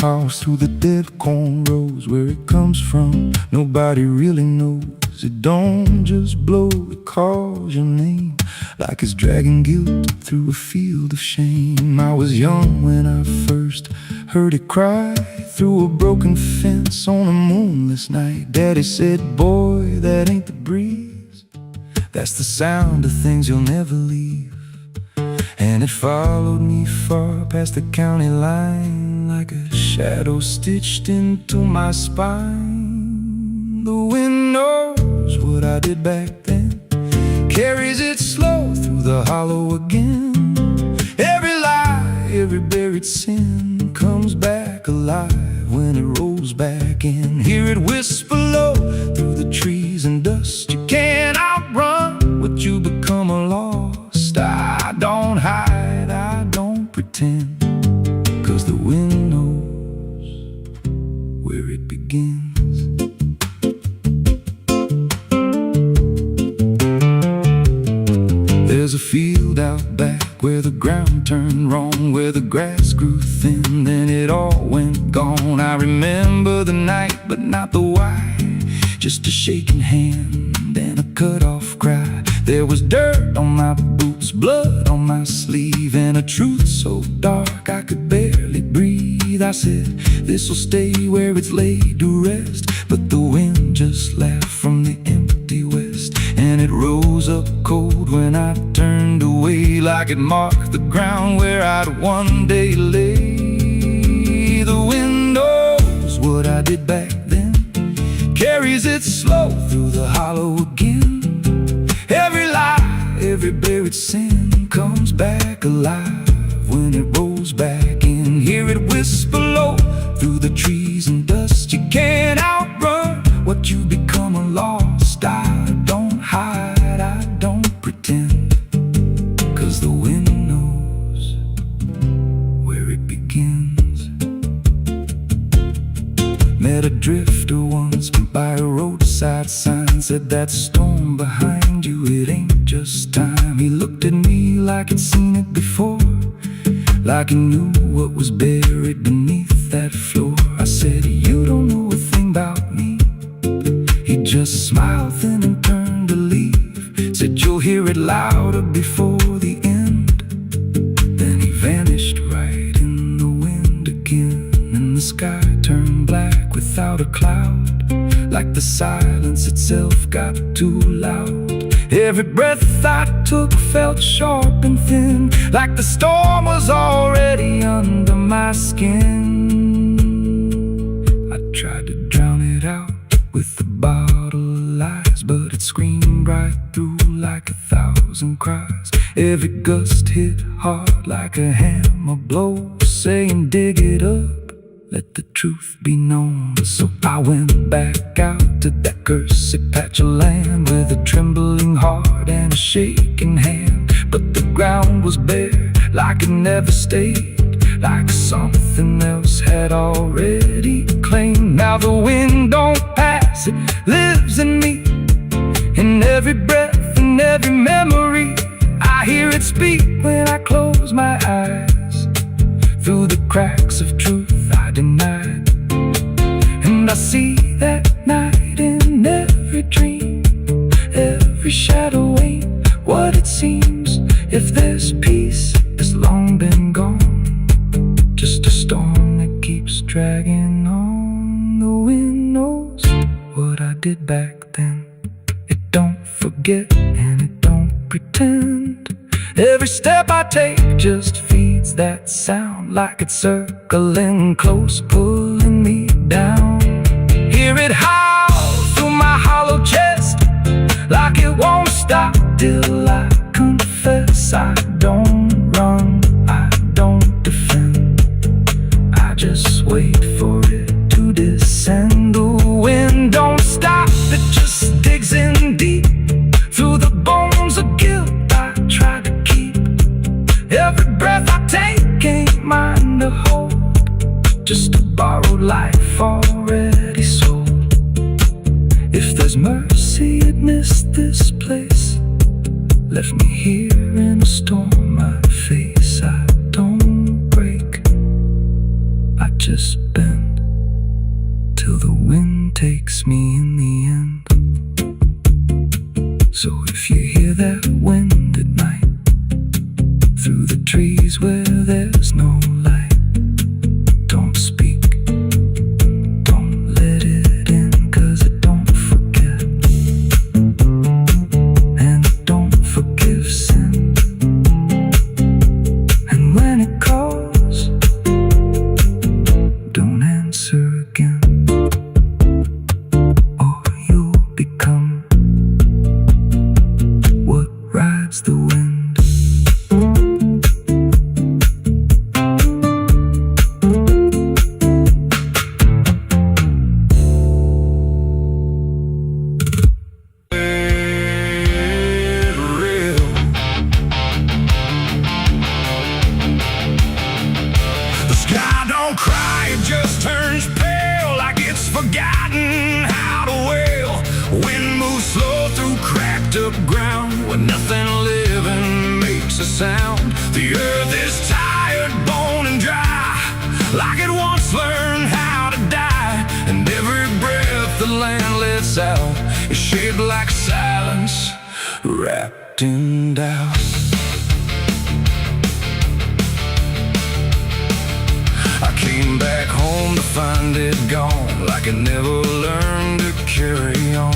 house through the dead corn rows. Where it comes from, nobody really knows. It don't just blow, it calls your name like it's dragging guilt through a field of shame. I was young when I first heard it cry through a broken fence on a moonless night. Daddy said, boy, that ain't the breeze, that's the sound of things you'll never leave. And it followed me far past the county line like a shadow stitched into my spine. The wind knows what I did back then, carries it slow through the hollow again. Every lie, every buried sin comes back alive when it rolls back in. Hear it whisper low through the trees and dust. You can't outrun what you become lost. I don't hide, I don't pretend, 'cause the wind knows where it begins. There's a field out back where the ground turned wrong, where the grass grew thin, then it all went gone. I remember the night, but not the why, just a shaking hand and a cut-off cry. There was dirt on my boots, blood on my sleeve, and a truth so dark I could barely breathe. I said, this'll stay where it's laid to rest, but the wind just laughed from the empty west, and it rose up cold when I turned away, like it marked the ground where I'd one day lay. The wind knows what I did back then, carries it slow through the hollow again. Every lie, every buried sin comes back alive when it rolls back in. Hear it whisper low through the trees and dust. You can't outrun what you become lost. I don't hide, I don't pretend, 'cause the wind knows where it begins. Met a drifter once by a roadside sign, said that storm behind you, it ain't just time. He looked at me like he'd seen it before, like he knew what was buried beneath that floor. I said, you don't know a thing about me. He just smiled thin and turned to leave, said you'll hear it louder before the end. Then he vanished right in the wind again, and the sky turned black without a cloud, like the silence itself got too loud. Every breath I took felt sharp and thin, like the storm was already under my skin. I tried to drown it out with a bottle of lies, but it screamed right through like 1,000 cries. Every gust hit hard like a hammer blow, saying dig it up, let the truth be known. So I went back out to that cursed patch of land with a trembling heart and a shaking hand. But the ground was bare, like it never stayed, like something else had already claimed. Now the wind don't pass, it lives in me, in every breath and every memory. I hear it speak when I close my eyes, through the cracks of truth I denied. And I see that night in every dream, every shadow ain't what it seems. If there's peace, it's long been gone, just a storm that keeps dragging on. The wind knows what I did back then. It don't forget and it don't pretend. Every step I take just feeds that sound, like it's circling close, pulling me down. Hear it howl through my hollow chest, like it won't stop till I confess. I don't run, I don't defend, I just wait for it to descend. The wind don't stop, it just digs in deep through the bones of guilt I try to keep. Every breath I take ain't mine to hold, just a borrowed life already sold. If there's mercy, it missed this place, left me here in a storm I face. I don't break, I just bend. So if you hear that wind at night, through the trees where there's no light, don't speak, don't let it in, 'cause it don't forget, and it don't forgive sin. And when it calls, don't answer again, or you'll become what rides the wind. Don't cry, it just turns pale, like it's forgotten how to wail. Wind moves slow through cracked up ground, where nothing living makes a sound. The earth is tired, bone and dry, like it once learned how to die. And every breath the land lets out is shaped like silence, wrapped in doubt. I came back home to find it gone, like it never learned to carry on.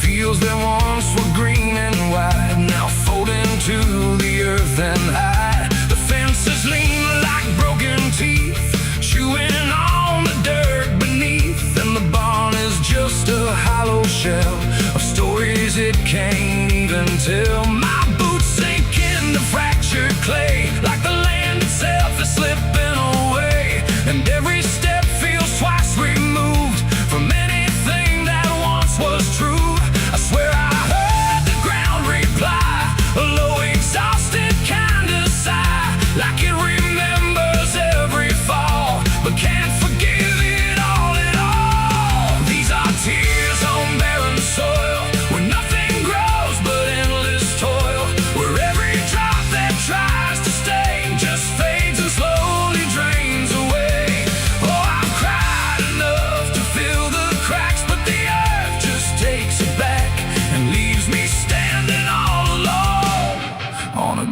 Fields that once were green and wide, now fold into the earth and hide. The fences lean like broken teeth, chewing on the dirt beneath. And the barn is just a hollow shell of stories it can't even tell. My boots sink into fractured clay, like the land itself is slipping away. And every step feels twice removed from anything that once was true. I swear I heard the ground reply, a low, exhausted kind of sigh, like it remembers every fall, but can't forgive it all at all. These are tears on barren soil, where nothing grows but endless toil, where every drop that tries to stay just fades and slowly drains away.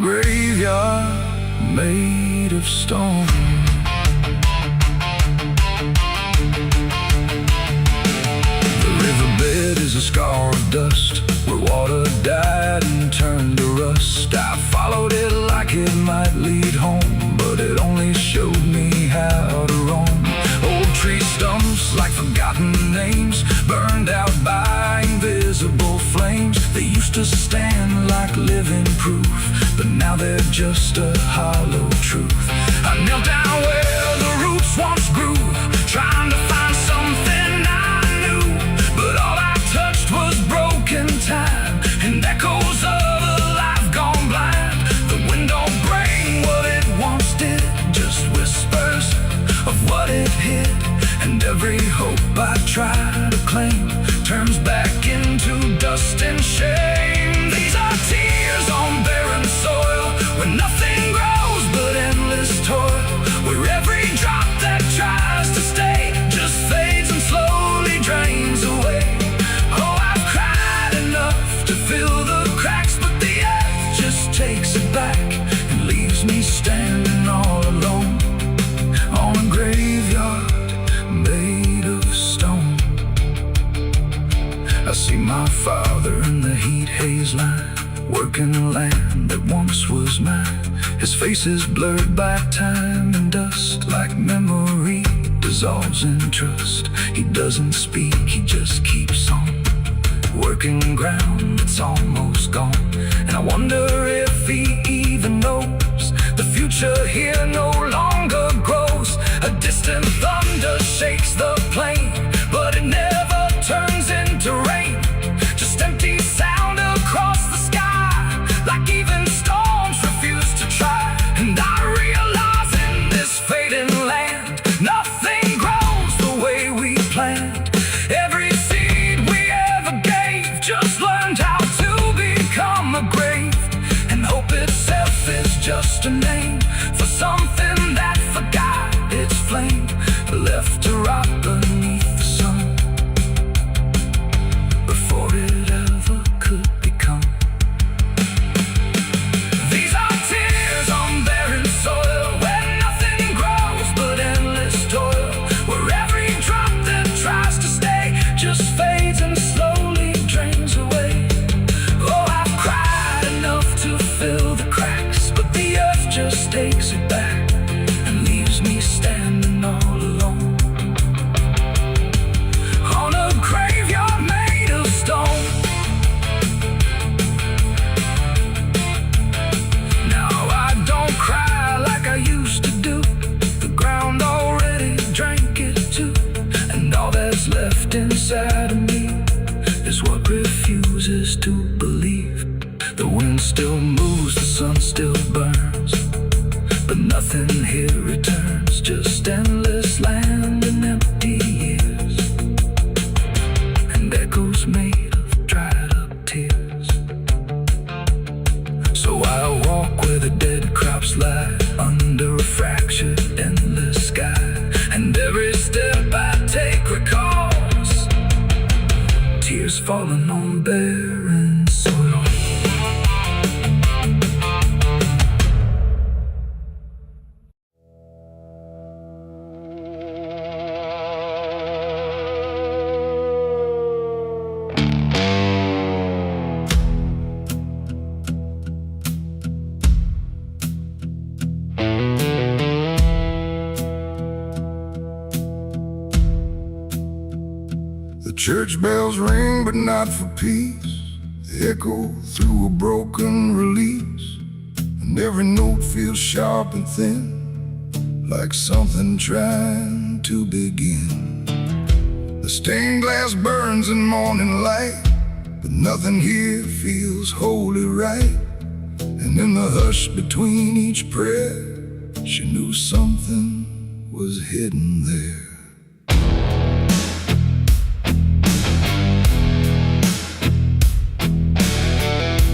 Graveyard made of stone. The riverbed is a scar of dust, where water died and turned to rust. I followed it like it might lead home, but it only showed me how to roam. Old tree stumps like forgotten names, burned out by invisible flames. They used to stand like living proof, but now they're just a hollow truth. I knelt down where the roots once grew, trying to find something I knew, but all I touched was broken time and echoes of a life gone blind. The wind don't bring what it once did, just whispers of what it hid. And every hope I try to claim turns back into dust and shame. These are tears on barren soil, where nothing grows but endless toil, where every drop that tries to stay just fades and slowly drains away. Oh, I've cried enough to fill the cracks, but the earth just takes it back and leaves me standing all alone on a graveyard made of stone. I see my father in the heat haze line, working the land that once was mine. His face is blurred by time and dust, like memory dissolves in trust. He doesn't speak, he just keeps on working ground that's almost gone. And I wonder if he even knows the future here no longer grows. A distant thunder shakes the plain, but it never turns into rain. Just empty sound across the sky, like even storms refuse to try. And I realize in this fading land, nothing grows the way we planned. Every seed we ever gave just learned how to become a grave. And hope itself is just a name for something that forgot its flame, left to rot beneath the sun before it ever could become mountain still moves, the sun still burns, but nothing here returns, just endless land and empty years, and echoes made of dried up tears. So I walk where the dead crops lie, under a fractured endless sky, and every step I take recalls tears falling on barren soil. The church bells ring, but not for peace. They echo through a broken release, and every note feels sharp and thin, like something trying to begin. The stained glass burns in morning light, but nothing here feels wholly right. And in the hush between each prayer, she knew something was hidden there.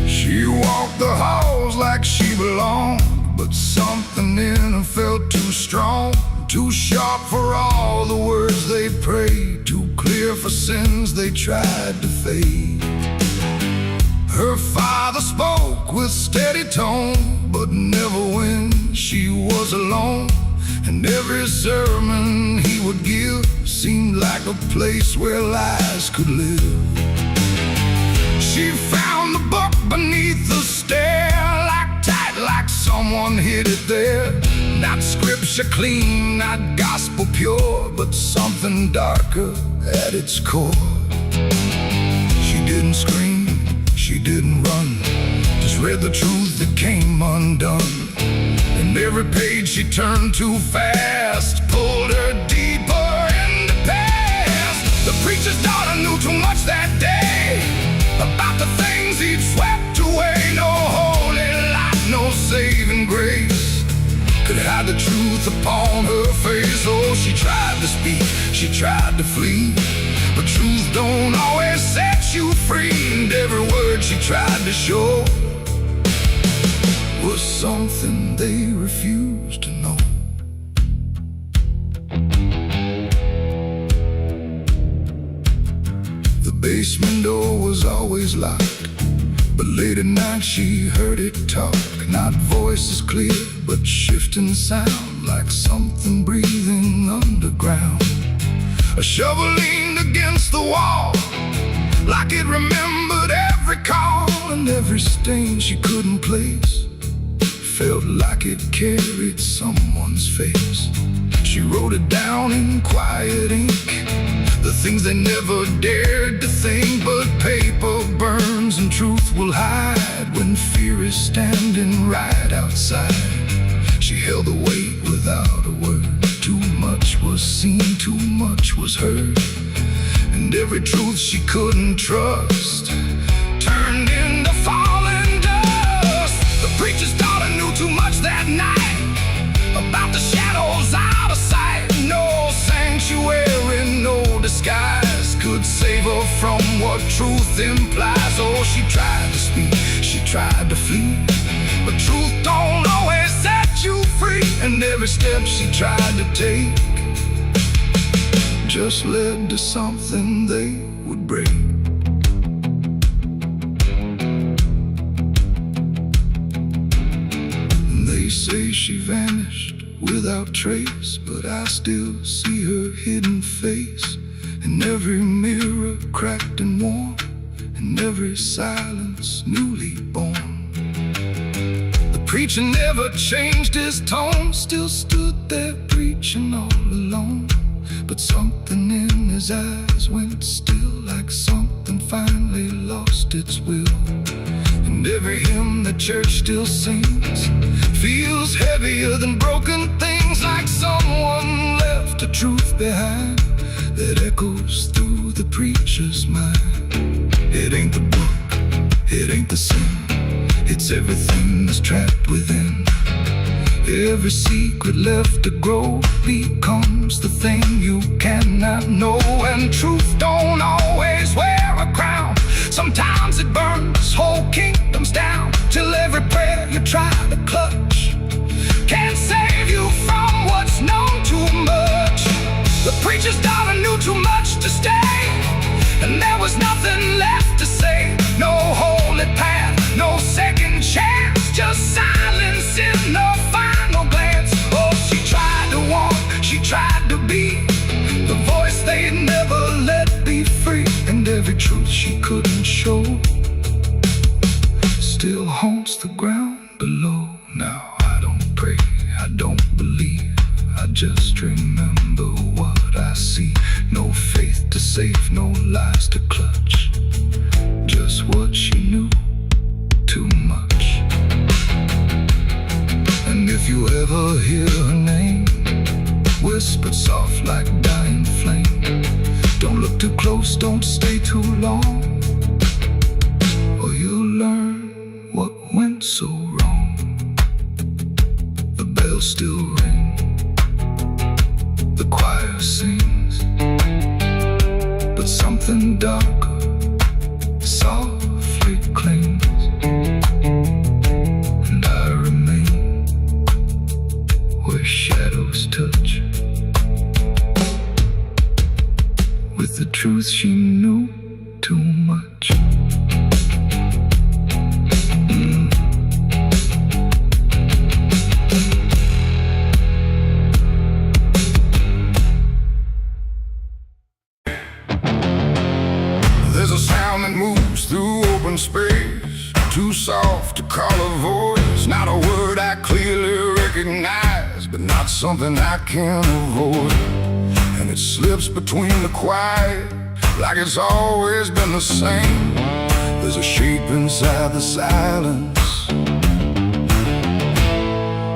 She walked the halls like she belonged, but something in her felt too strong, too sharp for all the words they prayed, too clear for sins they tried to fade. Her father spoke with steady tone, but never when she was alone. And every sermon he would give seemed like a place where lies could live. She found the book beneath the stair, like tight, like someone hid it there. Not scripture clean, not gospel pure, but something darker at its core. She didn't scream, she didn't run, just read the truth that came undone. And every page she turned too fast pulled her deeper in the past. The preacher's daughter knew too much that day about the things he'd swept away. No holy light, no saving grace could hide the truth upon her face. Oh, she tried to speak, she tried to flee, but truth don't always set you free. And every word she tried to show was something they refused to know. The basement door was always locked, but late at night she heard it talk. Not voices clear, but shifting sound, like something breathing underground. A shovel leaned against the wall, like it remembered every call. And every stain she couldn't place felt like it carried someone's face. She wrote it down in quiet ink, the things they never dared to think. But paper burns and truth will hide when fear is standing right outside. She held the weight without a word. Too much was seen, too much was heard, and every truth she couldn't trust turned into falling dust. The preacher's daughter knew too much that night about the shadows out of sight. No sanctuary, no disguise could save her from what truth implies. Oh, she tried to speak, she tried to flee, but truth don't always set you free. And every step she tried to take just led to something they would break. They say she vanished without trace, but I still see her hidden face in every mirror cracked and worn, in every silence newly born. The preacher never changed his tone, still stood there preaching all alone. But something in his eyes went still, like something finally lost its will. And every hymn the church still sings feels heavier than broken things, like someone left a truth behind that echoes through the preacher's mind. It ain't the book, it ain't the sin, It's everything that's trapped within. Every secret left to grow becomes the thing you cannot know. And truth don't always wear a crown. Sometimes it burns whole kingdoms down, till every prayer you try to clutch can't save you from what's known too much. The preacher's daughter knew too much to stay, and there was nothing left to say. No holy path, no second chance, just silence in the final glance. Oh, she tried to walk, she tried to be the voice they'd never let be free. And every truth she couldn't show still haunts the ground below. Now I don't pray, I don't believe, I just remember what I see. No faith to save, no lies to clutch, just what she knew too much. And if you ever hear her name whispered soft like dying flame, don't look too close, don't stay too long, or you'll learn what went so wrong. The bells still ring, the choir sings, but something darker softly clings. And I remain where shadows touch, with the truth she knew too much. There's a sound that moves through open space, too soft to call a voice. Not a word I clearly recognize, but not something I can avoid. And it slips between the quiet, like it's always been the same. There's a shape inside the silence,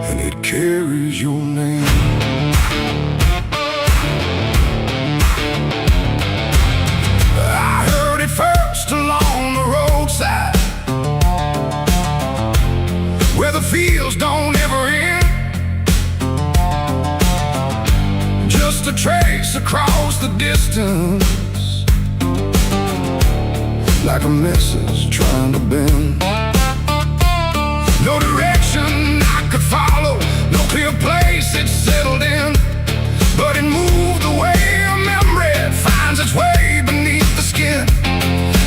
and it carries your name. First along the roadside, where the fields don't ever end, just a trace across the distance, like a message trying to bend. No direction I could follow, no clear place it settled in, but it moved the way a memory finds its way beneath the skin.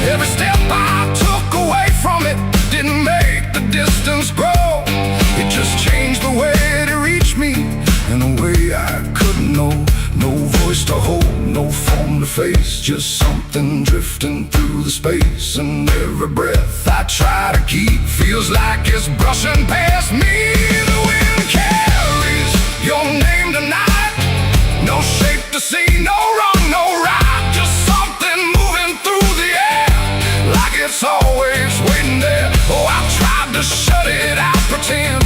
Every step I took away from it didn't make the distance grow. It just changed the way to reach me in a way I couldn't know. No voice to hold, no form to face, just something drifting through the space. And every breath I try to keep feels like it's brushing past me. The wind carries your name tonight, no shape to see, no wrong, no right, just something moving through the air, like it's always waiting there. Oh, I've tried to shut it out, pretend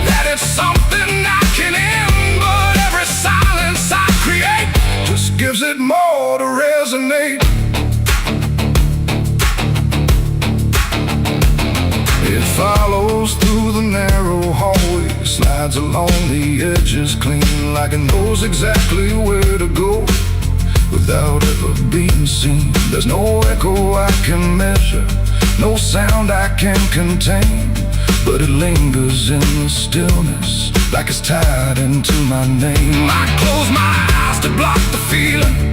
that it's something I can end, but every silence I create just gives it more to resonate. It follows through the narrow hallway, slides along the edges clean, like it knows exactly where to go without ever being seen. There's no echo I can measure, no sound I can contain, but it lingers in the stillness, like it's tied into my name. I close my eyes to block the feeling,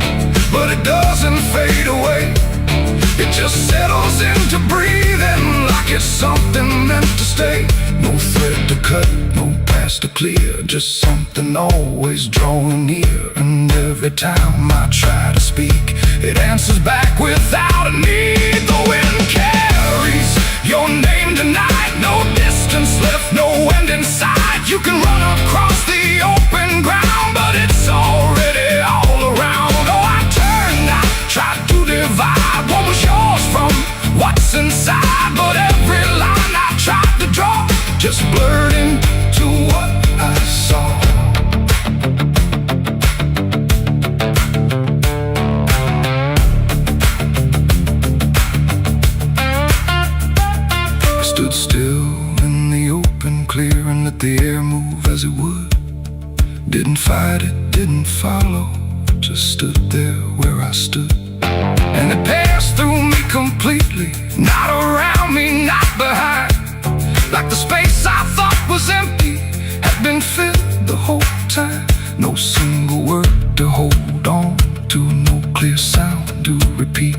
but it doesn't fade away. It just settles into breathing, like it's something meant to stay. No thread to cut, no past to clear, just something always drawing near. And every time I try to speak, it answers back without a need. The wind carries your name tonight, no distance left, no end in sight. You can run across the open ground, but it's already all around. Oh, I turned, I tried to divide what was yours from what's inside, but every line I tried to draw just blurred into what I saw. stood still in the open clear and let the air move as it would. Didn't fight it, didn't follow, just stood there where I stood. And it passed through me completely, not around me, not behind. Like the space I thought was empty had been filled the whole time. No single word to hold on to, no clear sound to repeat.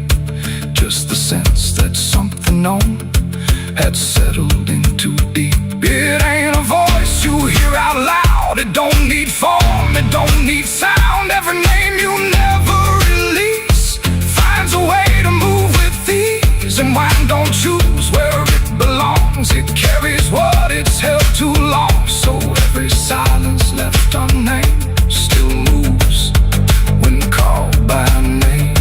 Just the sense that something known had settled in too deep. It ain't a voice you hear out loud. It don't need form, it don't need sound. Every name you never release finds a way to move with ease. And wine don't choose where it belongs. It carries what it's held too long. So every silence left unnamed still moves when called by name.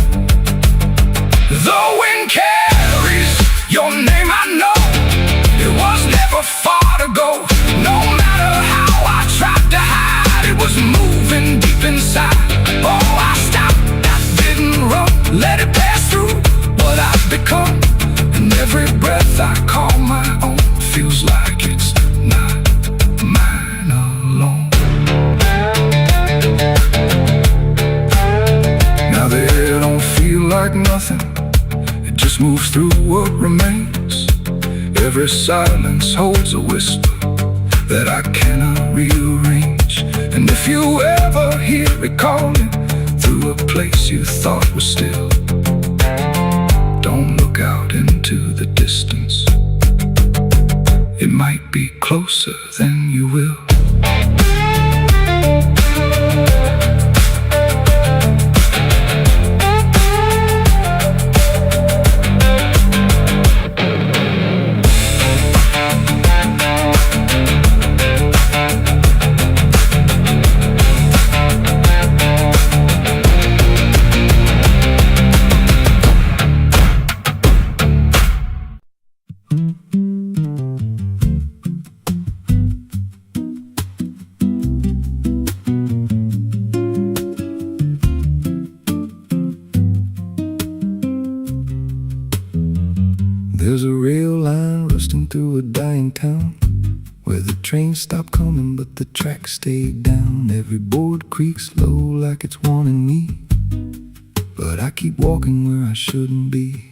The wind carries your name, I know. It was never far to go. No matter how I tried to hide, it was moving deep inside. Oh, I stopped, I didn't run, let it pass through what I've become. And every breath I call my own feels like it's not mine alone. Now the air don't feel like nothing, it just moves through what remains. Every silence holds a whisper that I cannot rearrange. And if you ever hear it calling through a place you thought was still, don't look out into the distance. It might be closer than you will. There's a rail line rusting through a dying town, where the trains stop coming but the tracks stay down. Every board creaks low like it's warning me, but I keep walking where I shouldn't be.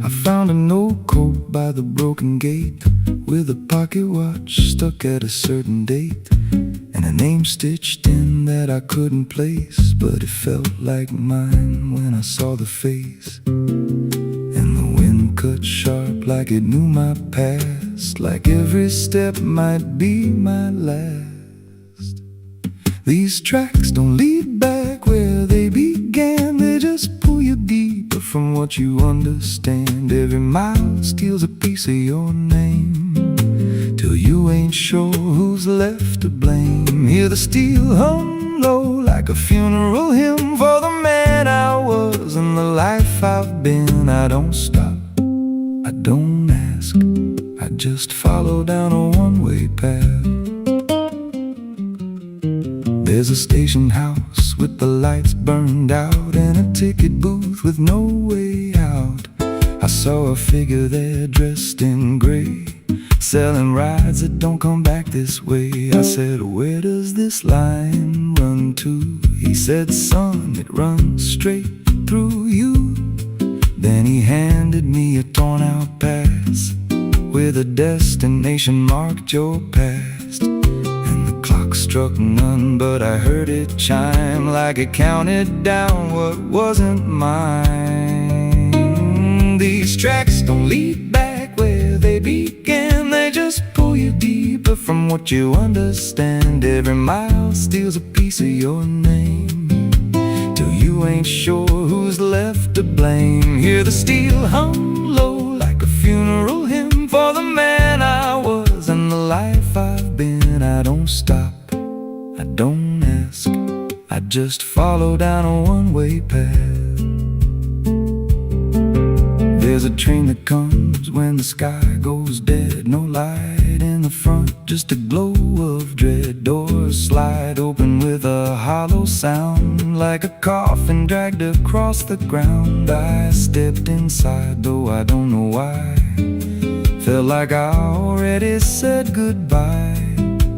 I found a note code by the broken gate, with a pocket watch stuck at a certain date, and a name stitched in that I couldn't place, but it felt like mine when I saw the face. And the wind cut sharp like it knew my past, like every step might be my last. These tracks don't lead back where they began, they just pull you deeper from what you understand. Every mile steals a piece of your name, till you ain't sure who's left to blame. Hear the steel hum low like a funeral hymn for the man I was and the life I've been. I don't stop, I don't ask, I just follow down a one-way path. There's a station house with the lights burned out, and a ticket booth with no way out. I saw a figure there dressed in gray, selling rides that don't come back this way. I said, where does this line run to? He said, son, it runs straight through you. Then he handed me a torn out pass, with a destination marked your past. And the clock struck none, but I heard it chime like it counted down what wasn't mine. These tracks don't lead back where they began, they just pull you deeper from what you understand. Every mile steals a piece of your name, till you ain't sure who's left to blame. Hear the steel hum low like a funeral hymn for the man I was and the life I've been. I don't stop, I don't ask, I just follow down a one-way path. There's a train that comes when the sky goes dead, no light in the front, just a glow of dread. Doors slide open with a hollow sound, like a coffin dragged across the ground. I stepped inside, though I don't know why, Felt like I already said goodbye,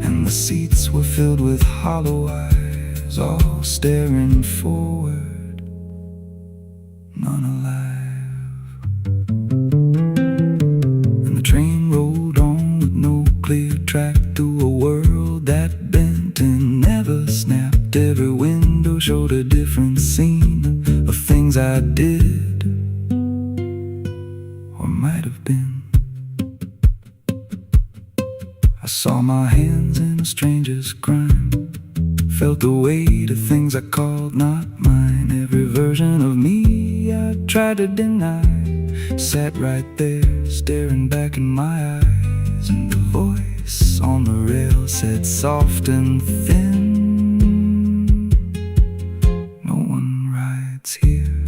and the seats were filled with hollow eyes, all staring forward, none alive. And the train rolled on with no clear track through a world that bent and never snapped. Every window showed a different scene of things I did or might have been. I saw my hands in a stranger's crime, felt the weight of things I called not mine. Every version of me I tried to deny sat right there, staring back in my eyes. And the voice on the rail said soft and thin, no one rides here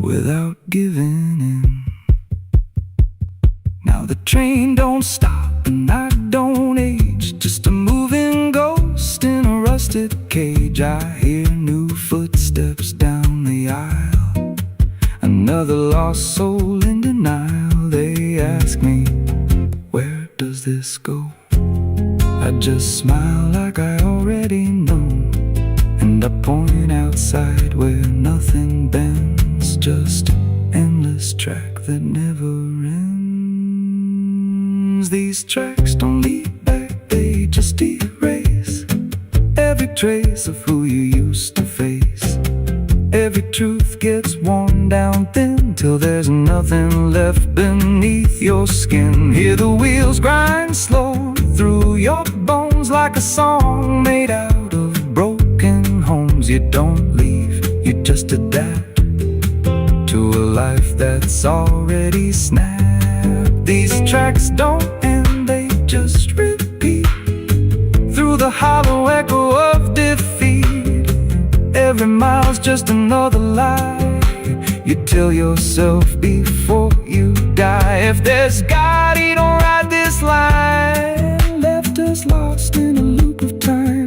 without giving in. Now the train don't stop and I don't age, just a moving ghost in a rusted cage. I hear new footsteps down the aisle, another lost soul in denial. They ask me, where does this go? I just smile like I already know, and I point outside where nothing bends, just an endless track that never ends. These tracks don't lead back, they just erase every trace of who you used to face. Every truth gets worn down thin till there's nothing left beneath your skin. Hear the wheels grind slow through your bones like a song made out of broken homes. You don't leave, you just adapt to a life that's already snapped. These tracks don't end, they just repeat through the hollow echo of defeat. Every mile's just another lie you tell yourself before you die. If there's God, he don't ride this line, left us lost in a loop of time.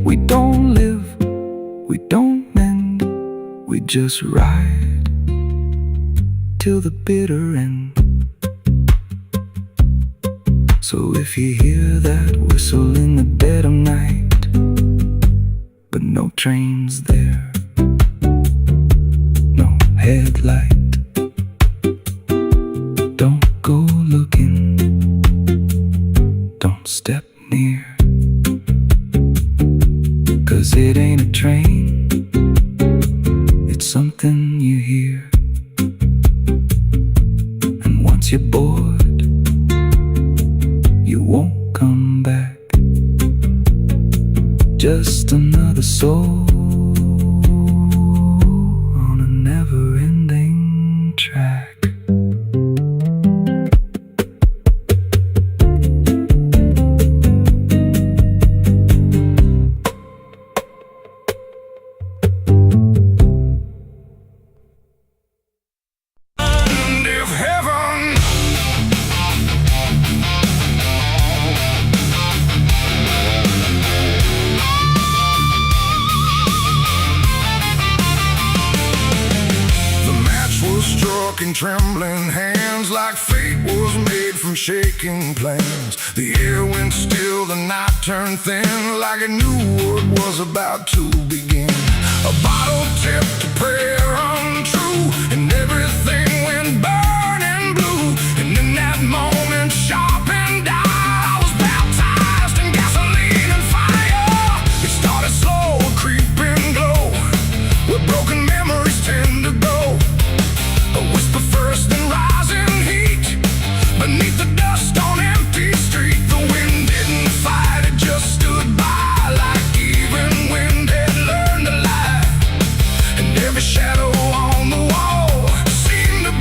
We don't live, we don't mend, we just ride till the bitter end. So if you hear that whistle in the dead of night, but no train's there, no headlight, don't go looking, don't step near, 'cause it ain't a train, it's something you hear. And once you're bored, you won't come back, just another soul on a never-ending track. And if heaven and trembling hands, like fate was made from shaking plans. The air went still, the night turned thin, like it knew what was about to begin. A bottle tipped, a prayer untrue, and everything went burning blue. And in that moment, sharp and I was baptized in gasoline and fire. It started slow, a creeping glow, where broken memories tend to go. A whisper first, then rising heat beneath the dust on empty street. The wind didn't fight, it just stood by, like even wind had learned to lie. And every shadow on the wall seemed to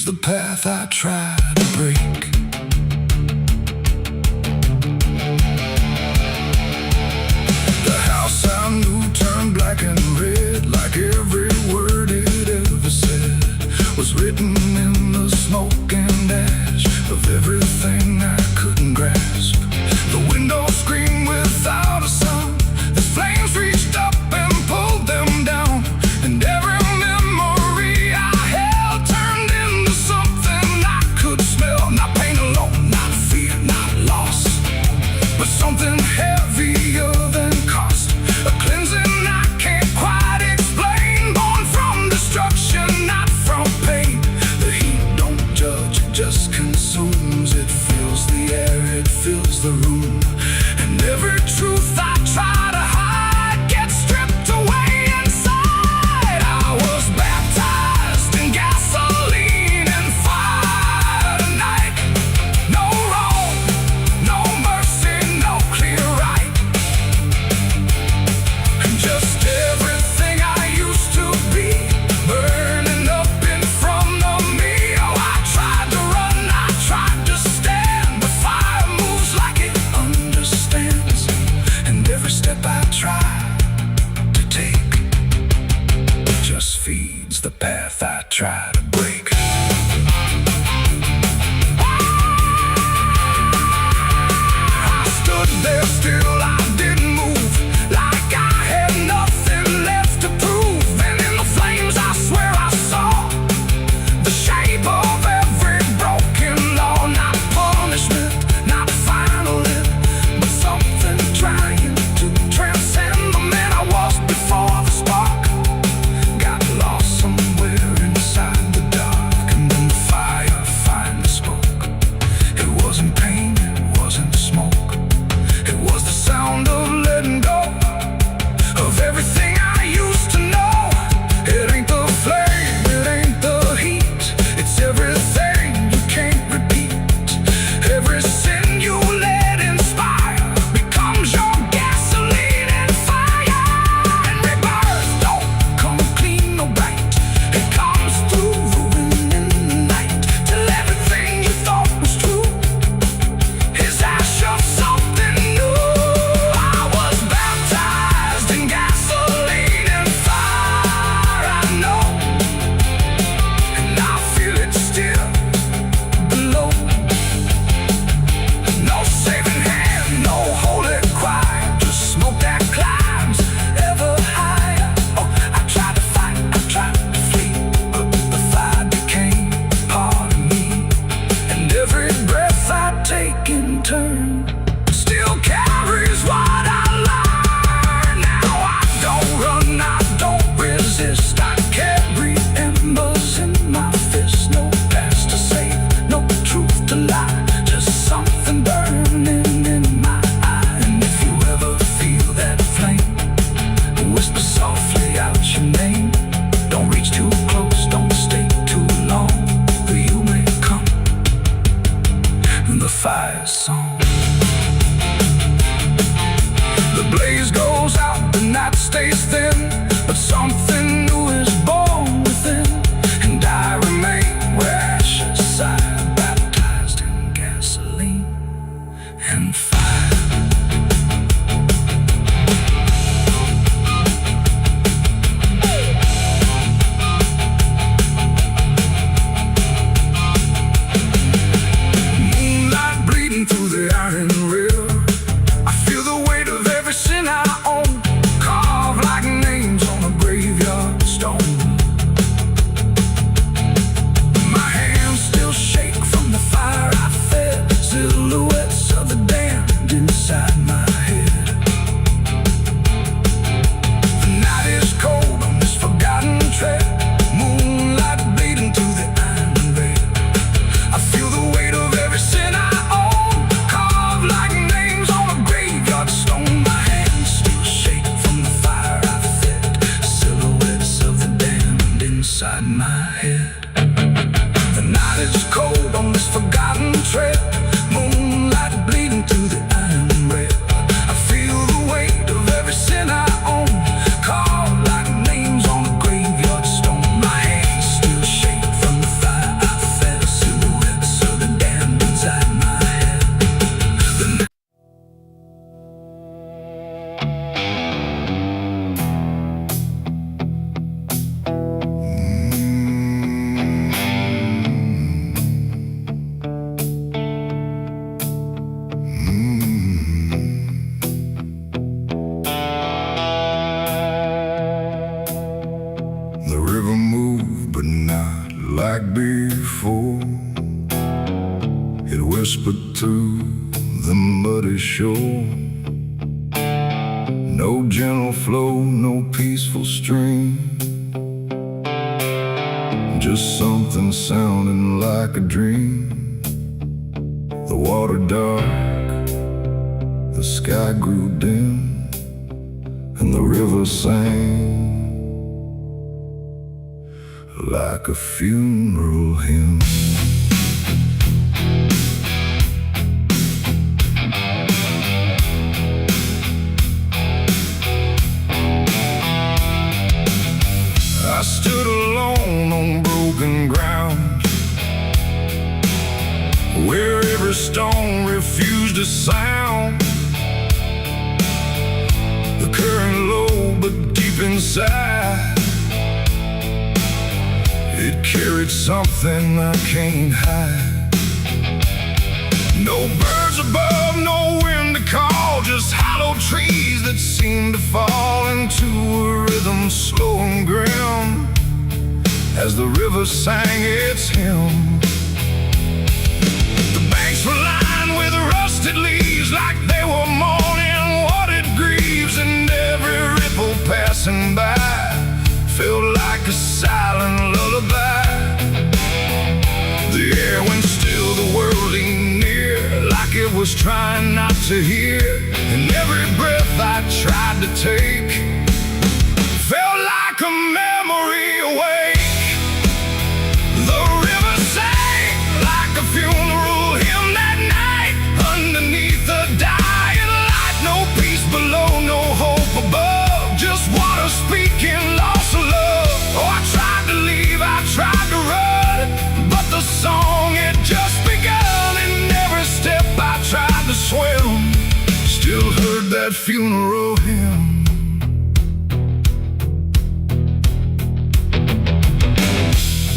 the path I try to break. The house I knew turned black and red, like every word it ever said was written in the smoke and ash of everything I couldn't grasp. The windows screamed without a sound, the flames reached up and pulled them down, and every memory I held turned into something I could smell. Not pain alone, not fear, not loss, but something heavier than cost. A cleansing I can't quite explain, born from destruction, not from pain. The heat don't judge, it just consumes. It fills the air, it fills the room, and every truth I try to hide gets stripped away inside. I was baptized in gasoline and fire tonight. No wrong, no mercy, no clear right, and just everything I used to be burning up in front of me. Oh, I tried to run, I tried to stand, but fire moves like it understands, and every step I try to take just feeds the path I try to break. I stood there still, I didn't move, like I had nothing left to prove. And in the flames I swear I saw the shape of every broken law. Not punishment, not final end, but something trying to transcend the man I was before the spark got lost somewhere inside the dark, and then the fire finally spoke. It wasn't pain, it wasn't smoke, it was the sound of letting go of everything I used to know. It ain't the flame, it ain't the heat, it's everything you can't repeat. Every sin you let inspire becomes your gasoline and fire. And rebirth don't come clean or bright, it comes through the wind in the night, till everything you thought was true is ash of something new. I was baptized in gasoline and fire, I know, and I feel it still below. No saving hand, no holy choir, just smoke that climbs ever higher. Oh, I tried to fight, I tried to flee, but the fire became part of me, and every breath I take in turn still carries what I learned. Now I don't run, I don't resist, I carry embers in my fist. No past to save, no truth to lie, just something burning in my eye. And if you ever feel that flame, whisper softly out your name. Don't reach too close, don't stay too long, or you may come in the fire song. The blaze goes out, the night stays thin, but something new is born within, and I remain where ashes sigh, baptized in gasoline and fire. Moonlight bleeding through the iron rail, I feel the weight of every sin I own, carved like names on a graveyard stone. My hands still shake from the fire I fed, silhouettes of the damned inside my head. The night is cold on this forgotten trail, moonlight bleeding through the iron rail. I feel the weight of every sin I own, carved like names on a graveyard stone. My hands still shake from the fire I fed, silhouettes of the damned inside my head. The night is cold on this forgotten trail, moonlight bleeding through the iron rail. shore. No gentle flow, no peaceful stream, just something sounding like a dream. The water dark, the sky grew dim, and the river sang like a funeral hymn. I stood alone on broken ground, where every stone refused a sound. The current low but deep inside, it carried something I can't hide. No birds above, no wind to call, just hollow trees that seem to fall into a rhythm slow and grim as the river sang its hymn. The banks were lined with rusted leaves, like they were mourning what it grieves, and every ripple passing by felt like a silent lullaby. The air went still, the world leaned near, like it was trying not to hear, and every breath I tried to take felt like a memory awake. The river sang like a funeral hymn that night, underneath the dying light. No peace below, no hope above, just water speaking loss of love. Oh, I tried to leave, I tried to run, but the song had just begun, and every step I tried to swim still heard that funeral hymn.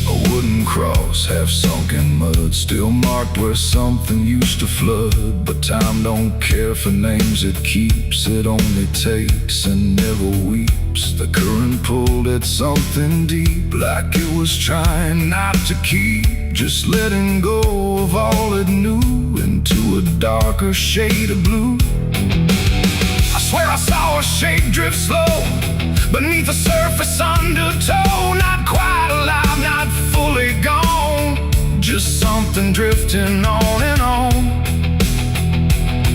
A wooden cross, half sunk in mud, still marked where something used to flood. But time don't care for names it keeps, it only takes and never weeps. The current pulled at something deep, like it was trying not to keep, just letting go of all it knew into a darker shade of blue. I swear I saw a shape drift slow beneath the surface undertow, not quite alive, not fully gone, just something drifting on and on.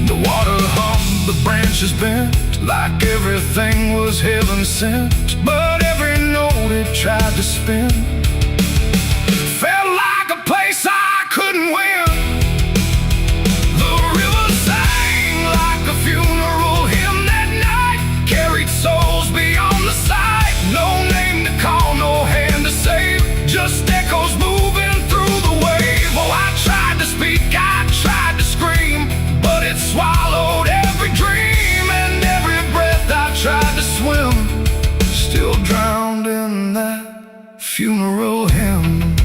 The water hummed, the branches bent, like everything was heaven sent, but every note it tried to spin felt like a place I couldn't win. The river sang like a funeral hymn that night, carried souls beyond the sight. No name to call, no hand to save, just echoes moving through the wave. Oh, I tried to speak, I tried to scream, but it swallowed every dream, and every breath I tried to swim still drowned in that funeral hymn.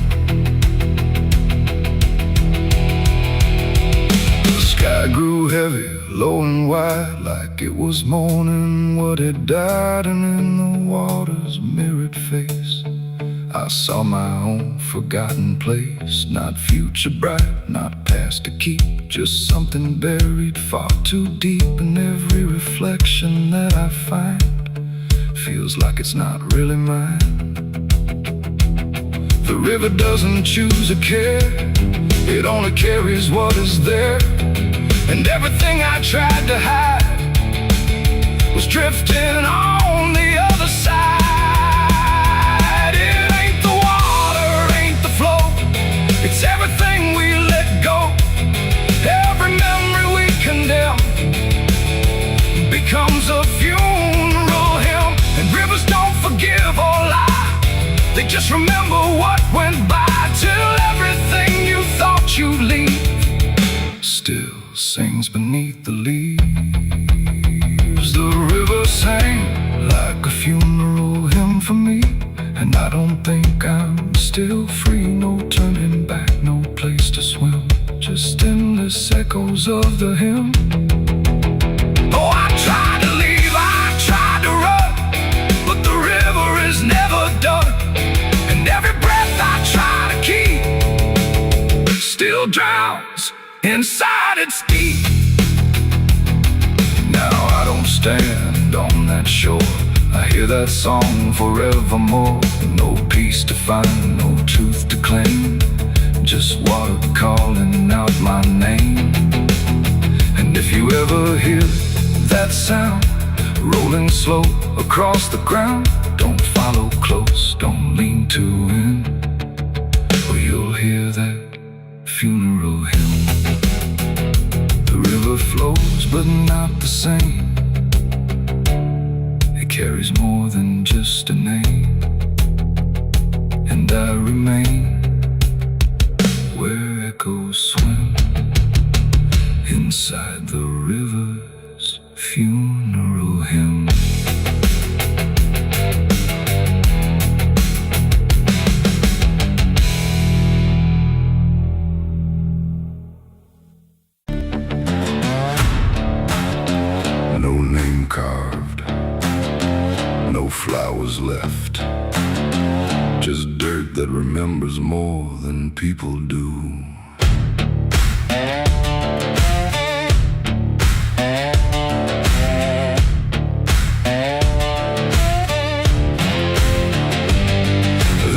The sky grew heavy, low and wide, like it was mourning what had died, and in the water's mirrored face I saw my own forgotten place. Not future bright, not past to keep, just something buried far too deep. And every reflection that I find feels like it's not really mine. The river doesn't choose or care, it only carries what is there. And everything I tried to hide was drifting on the other side. It ain't the water, ain't the flow, it's everything we let go. Every memory we condemn becomes a funeral hymn. And rivers don't forgive or lie, they just remember what went by, till everything you thought you'd leave still sings beneath the leaves. The river sang like a funeral hymn for me, and I don't think I'm still free. No turning back, no place to swim, just endless echoes of the hymn. Oh, I tried to leave, I tried to run, but the river is never done, and every breath I try to keep still drowns inside its deep. stand on that shore, I hear that song forevermore. No peace to find, no truth to claim, just water calling out my name. And if you ever hear that sound rolling slow across the ground, don't follow close, don't lean too in, or you'll hear that funeral hymn. The river flows but not the same, it carries more than just a name. And I remain where echoes swim inside the river's funeral hymn. No name carved, no flowers left, just dirt that remembers more than people do.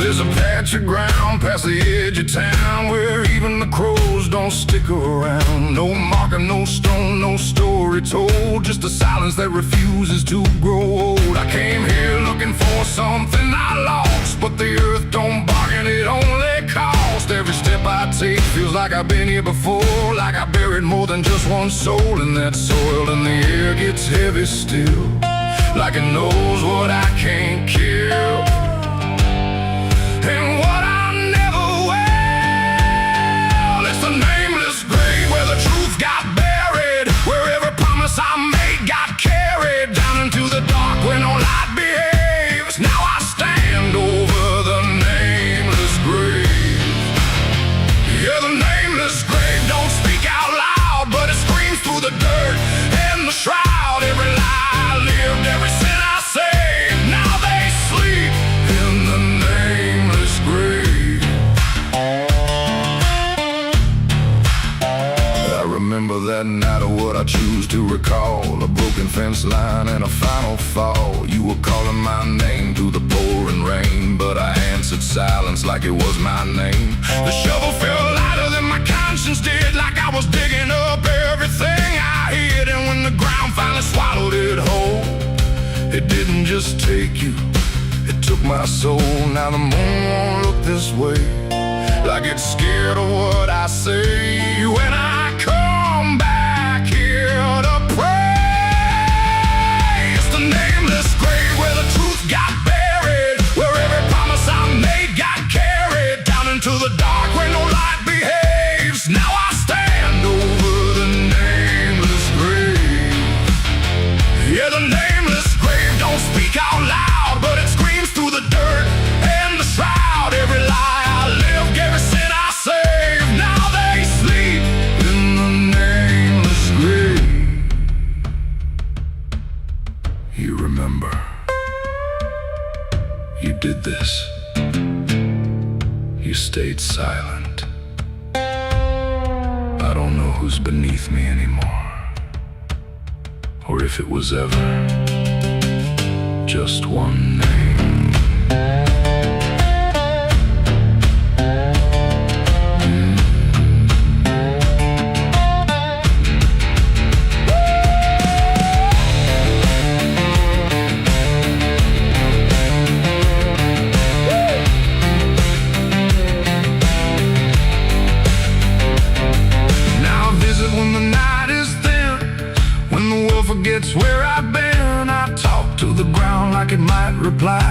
There's a patch of ground past the edge of town where even the crows don't stick around. No marker, no stone, no story told, just a silence that refuses to grow old. I came here looking for something I lost, but the earth don't bargain, it only cost. Every step I take feels like I've been here before, like I buried more than just one soul in that soil. And the air gets heavy still, like it knows what I can't kill. And what I never will, it's the nameless grave where the truth got buried, where every promise I made got carried down into the dark where no light behaves. Now I stand over the nameless grave. Yeah, the nameless grave don't speak out loud, but it screams through the dirt and the shroud. Every lie I lived, every sin I saved, now they sleep in the nameless grave. I remember that night of what I choose to recall, a broken fence line and a final fall. You were calling my name through the pouring rain, but I answered silence like it was my name. The shovel felt lighter than my conscience did, like I was digging up everything I hid. And when the ground finally swallowed it whole, it didn't just take you, it took my soul. Now the moon won't look this way, like it's scared of what I say when I come back here to pray. It's the nameless grave where the truth got buried, where every promise I made got carried down into the dark where no light behaves. Now I stand over the nameless grave. Yeah, the nameless grave don't speak out loud, but it screams through the dirt and the shroud. Every lie I lived, every sin I saved, now they sleep in the nameless grave. You remember, you did this, you stayed silent. I don't know who's beneath me anymore, or if it was ever just one name. Now I visit when the night is thin, when the world forgets where I've been. I talk to the ground like it might reply,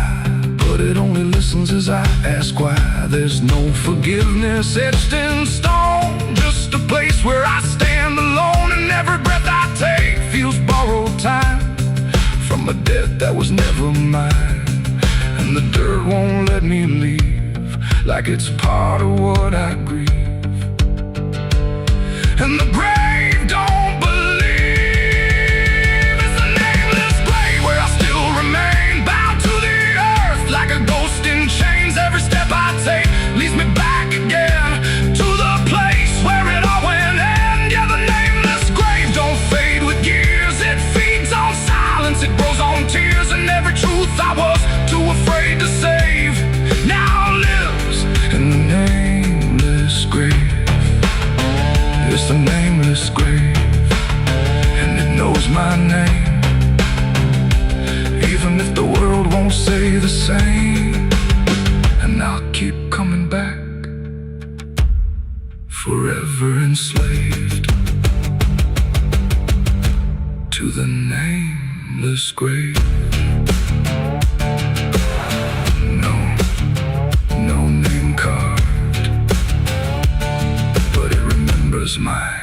but it only listens as I ask why. There's no forgiveness etched in stone, just a place where I stand alone. And every breath I take feels borrowed time from a debt that was never mine. And the dirt won't let me leave, like it's part of what I grieve. And the grave don't believe. It's the nameless grave where I still remain, bound to the earth like a ghost in chains. Every step I take leads me back again to the place where it all went end. Yeah, the nameless grave don't fade with years, it feeds on silence. from tears and every truth I was too afraid to save now lives in the nameless grave. It's the nameless grave, and it knows my name, even if the world won't say the same. And I'll keep coming back, forever enslaved to the nameless grave. No, no name carved, but it remembers mine.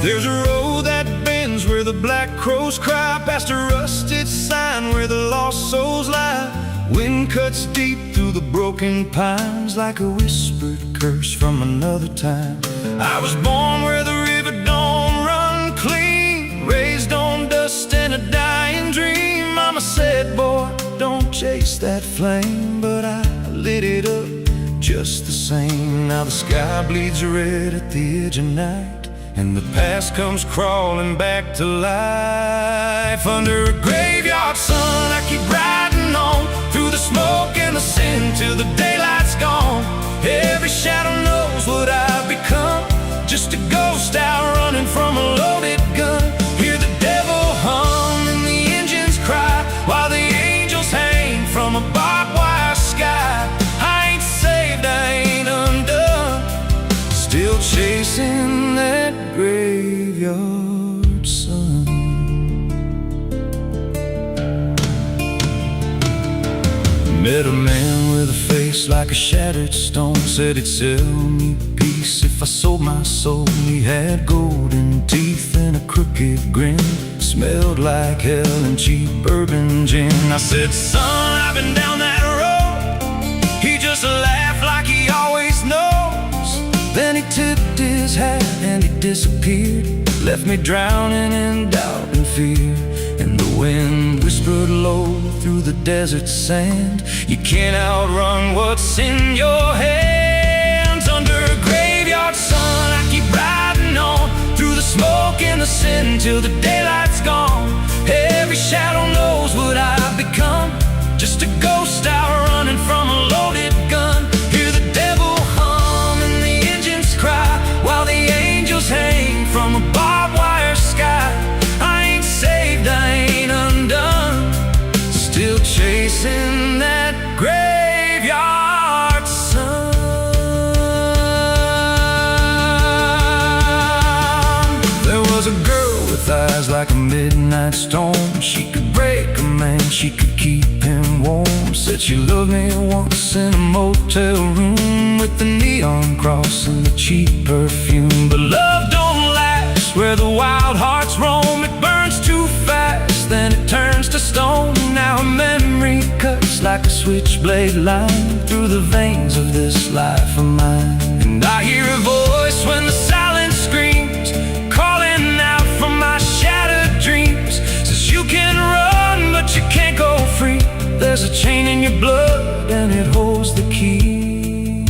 There's a road that bends where the black crows cry, past a rusted sign where the lost souls lie. Wind cuts deep through the broken pines like a whispered curse from another time. I was born where the river don't run clean, raised on dust and a dying dream. Mama said, boy, don't chase that flame, but I lit it up just the same. Now the sky bleeds red at the edge of night, and the past comes crawling back to life. Under a graveyard sun, I keep riding on through the smoke and the sin till the daylight's gone. Every shadow knows what I've become, just a ghost out running from a loaded gun. Hear the devil hum and the engines cry while the angels hang from a barbed wire sky. I ain't saved, I ain't undone, still chasing that graveyard sun. Met a man with a face like a shattered stone, said he'd sell me peace if I sold my soul. He had golden teeth and a crooked grin, smelled like hell and cheap bourbon gin. I said, son, I've been down that road. He just laughed like he always knows. Then he tipped his hat and he disappeared, left me drowning in doubt and fear. And the wind whispered low through the desert sand, you can't outrun what's in your hands. Under a graveyard sun, I keep riding on through the smoke and the sin till the daylight's gone. Every shadow knows what I've become, just a ghost out running from a loaded gun. Hear the devil hum and the engines cry while the angels hang from a barbed wire sky. I ain't saved, I ain't undone, still chasing that graveyard sun. There was a girl with eyes like a midnight storm. She could break a man, she could keep him warm. Said she loved me once in a motel room with the neon cross and the cheap perfume. But love don't last where the wild hearts roam. It burns too fast, then it turns to stone. Now a memory cuts like a switchblade line through the veins of this life of mine. And I hear a voice when the silence screams, calling out from my shattered dreams. Says you can run, but you can't go free. There's a chain in your blood and it holds the key.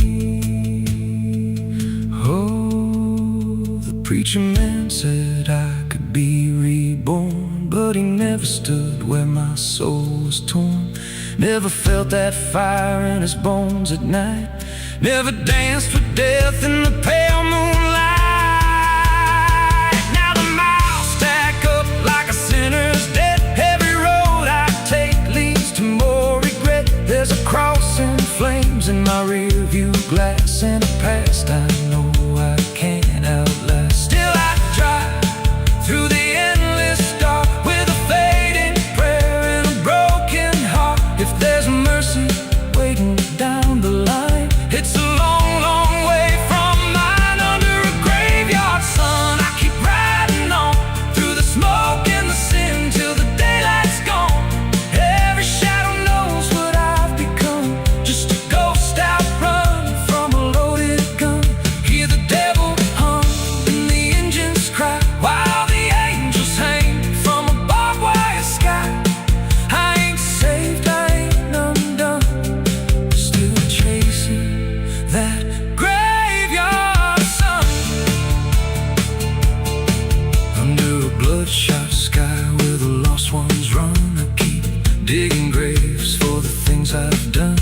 Oh, the preacher man said I could be reborn, but he never stood where my soul was torn. Never felt that fire in his bones at night, never danced with death in the pale moonlight. Now the miles stack up like a sinner's debt. Every road I take leads to more regret. There's a cross in flames in my rear view glass, and a past I know I can't outlast. Still I drive through the endless dark with a fading prayer and a broken heart. If there's mercy waiting down the line, it's a long, long way from my digging graves for the things I've done.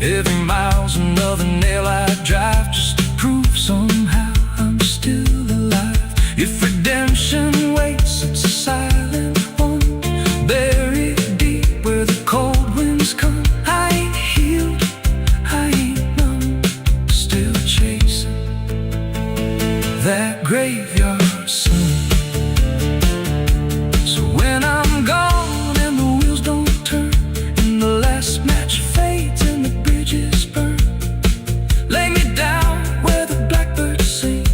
Every mile's another nail I drive just to prove somehow I'm still alive. If redemption waits, it's a silent one, buried deep where the cold winds come. I ain't healed, I ain't numb, still chasing that graveyard sun. So when I'm gone and the wheels don't turn, and the last match fades and the bridges burn, lay me down where the blackbirds sing,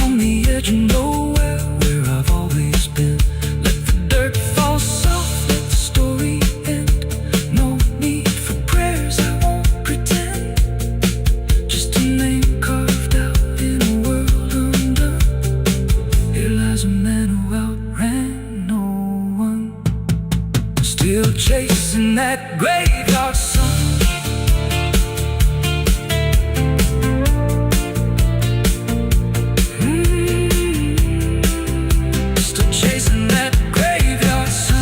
on the edge of nowhere where I've always been. Let the dirt fall soft, let the story end. No need for prayers, I won't pretend. Just a name carved out in a world undone. Here lies a man who outran no one, still chasing that graveyard sun. Still chasing that graveyard sun.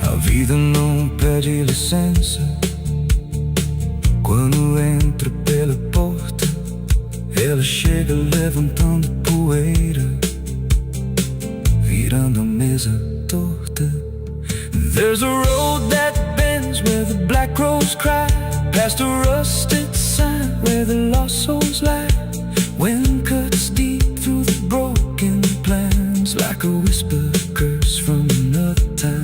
A vida não pede licença quando entra pela porta. Ela chega levantando poeira, virando a mesa torta. There's a road that bends where the black crows cry, past a rusted sign where the lost souls lie. Wind cuts deep through the broken plans, like a whispered curse from another time.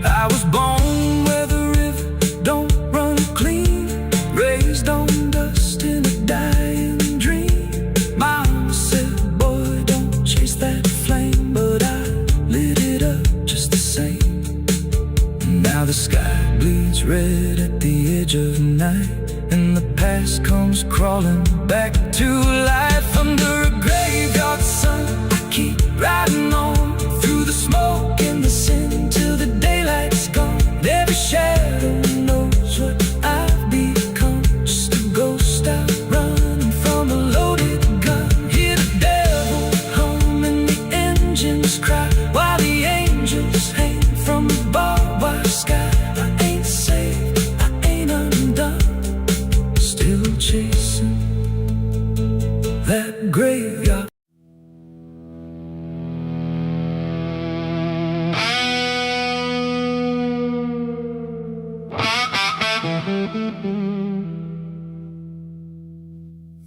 I was born where the river don't run clean, raised on dust in a dying dream. Mama said, boy, don't chase that flame, but I lit it up just the same. Now the sky bleeds red at the edge of night, and the past comes crawling back to life. Under a graveyard sun, I keep riding on through the smoke and the sin till the daylight's gone. Every shadow knows what I've become, just a ghost out running from a loaded gun. Hear the devil hum and the engines cry, while the angels hang from the barbed wire sky. I ain't saved, I ain't undone, still chasing that graveyard.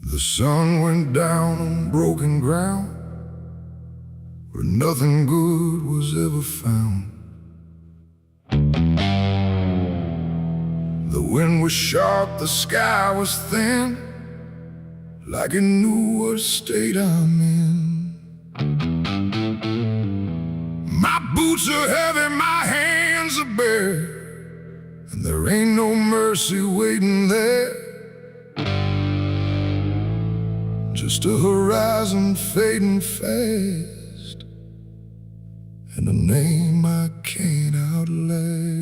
The sun went down on broken ground where nothing good was ever found. The wind was sharp, the sky was thin, like it knew what state I'm in. My boots are heavy, my hands are bare, and there ain't no mercy waiting there. Just a horizon fading fast, and a name I can't outlast.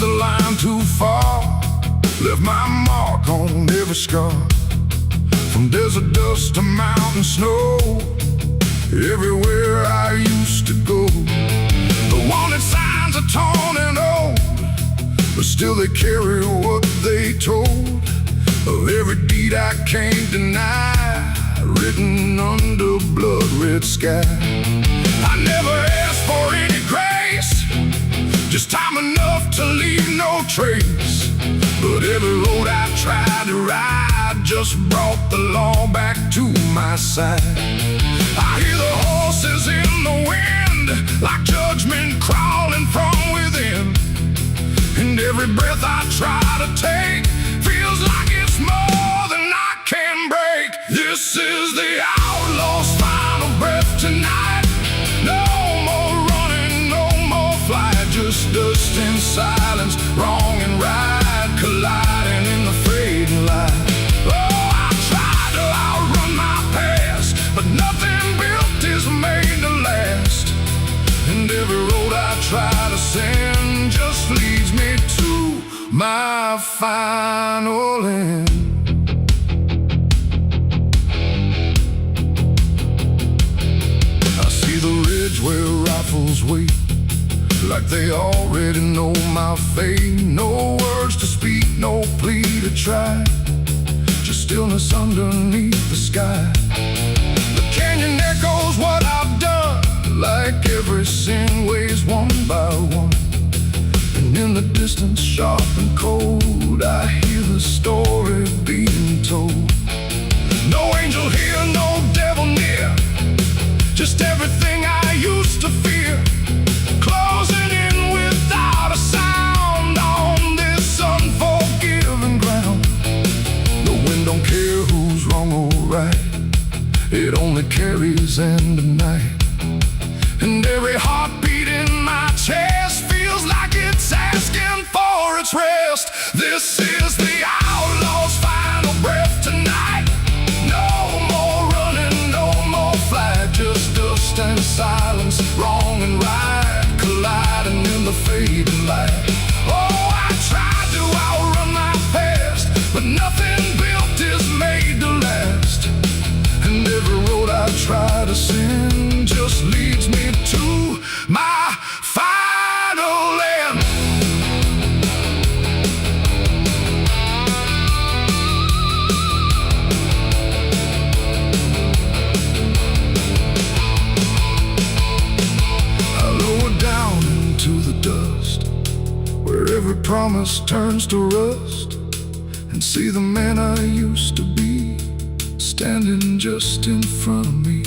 The line too far, left my mark on every scar. From desert dust to mountain snow, everywhere I used to go. The wanted signs are torn and old, but still they carry what they told of every deed I can't deny, written under blood-red sky. I never asked for any grace, just time enough to leave no trace. But every road I tried to ride just brought the law back to my side. I hear the horse voices in the wind, like judgment crawling from within. And every breath I try to take feels like it's more than I can break. This is the outlaw's final breath tonight. No more running, no more flight, just dust and silence, wrong and right, colliding in the fading light. Oh, I tried to outrun my past, but nothing built is made to last. And every road I try to send just leads me to my final end. I see the ridge where rifles wait, like they already know my fate. No words to speak, no plea to try, just stillness underneath the sky. The canyon echoes what I've done, like every sin weighs one by one. And in the distance, sharp and cold, I hear the story being told. No angel here, no devil near, just everything I used to fear, closing in without a sound on this unforgiving ground. The wind don't care who's wrong or right, it only carries end of night. And every heartbeat in my chest feels like it's asking for its rest. This is the outlaw's final breath tonight. No more running, no more flight, just dust and silence, wrong and right, colliding in the fading light. Oh, I tried to outrun my past, but nothing built is made to last. And every road I try to send just leads me to my final end. I lower down into the dust, where every promise turns to rust, and see the man I used to be standing just in front of me.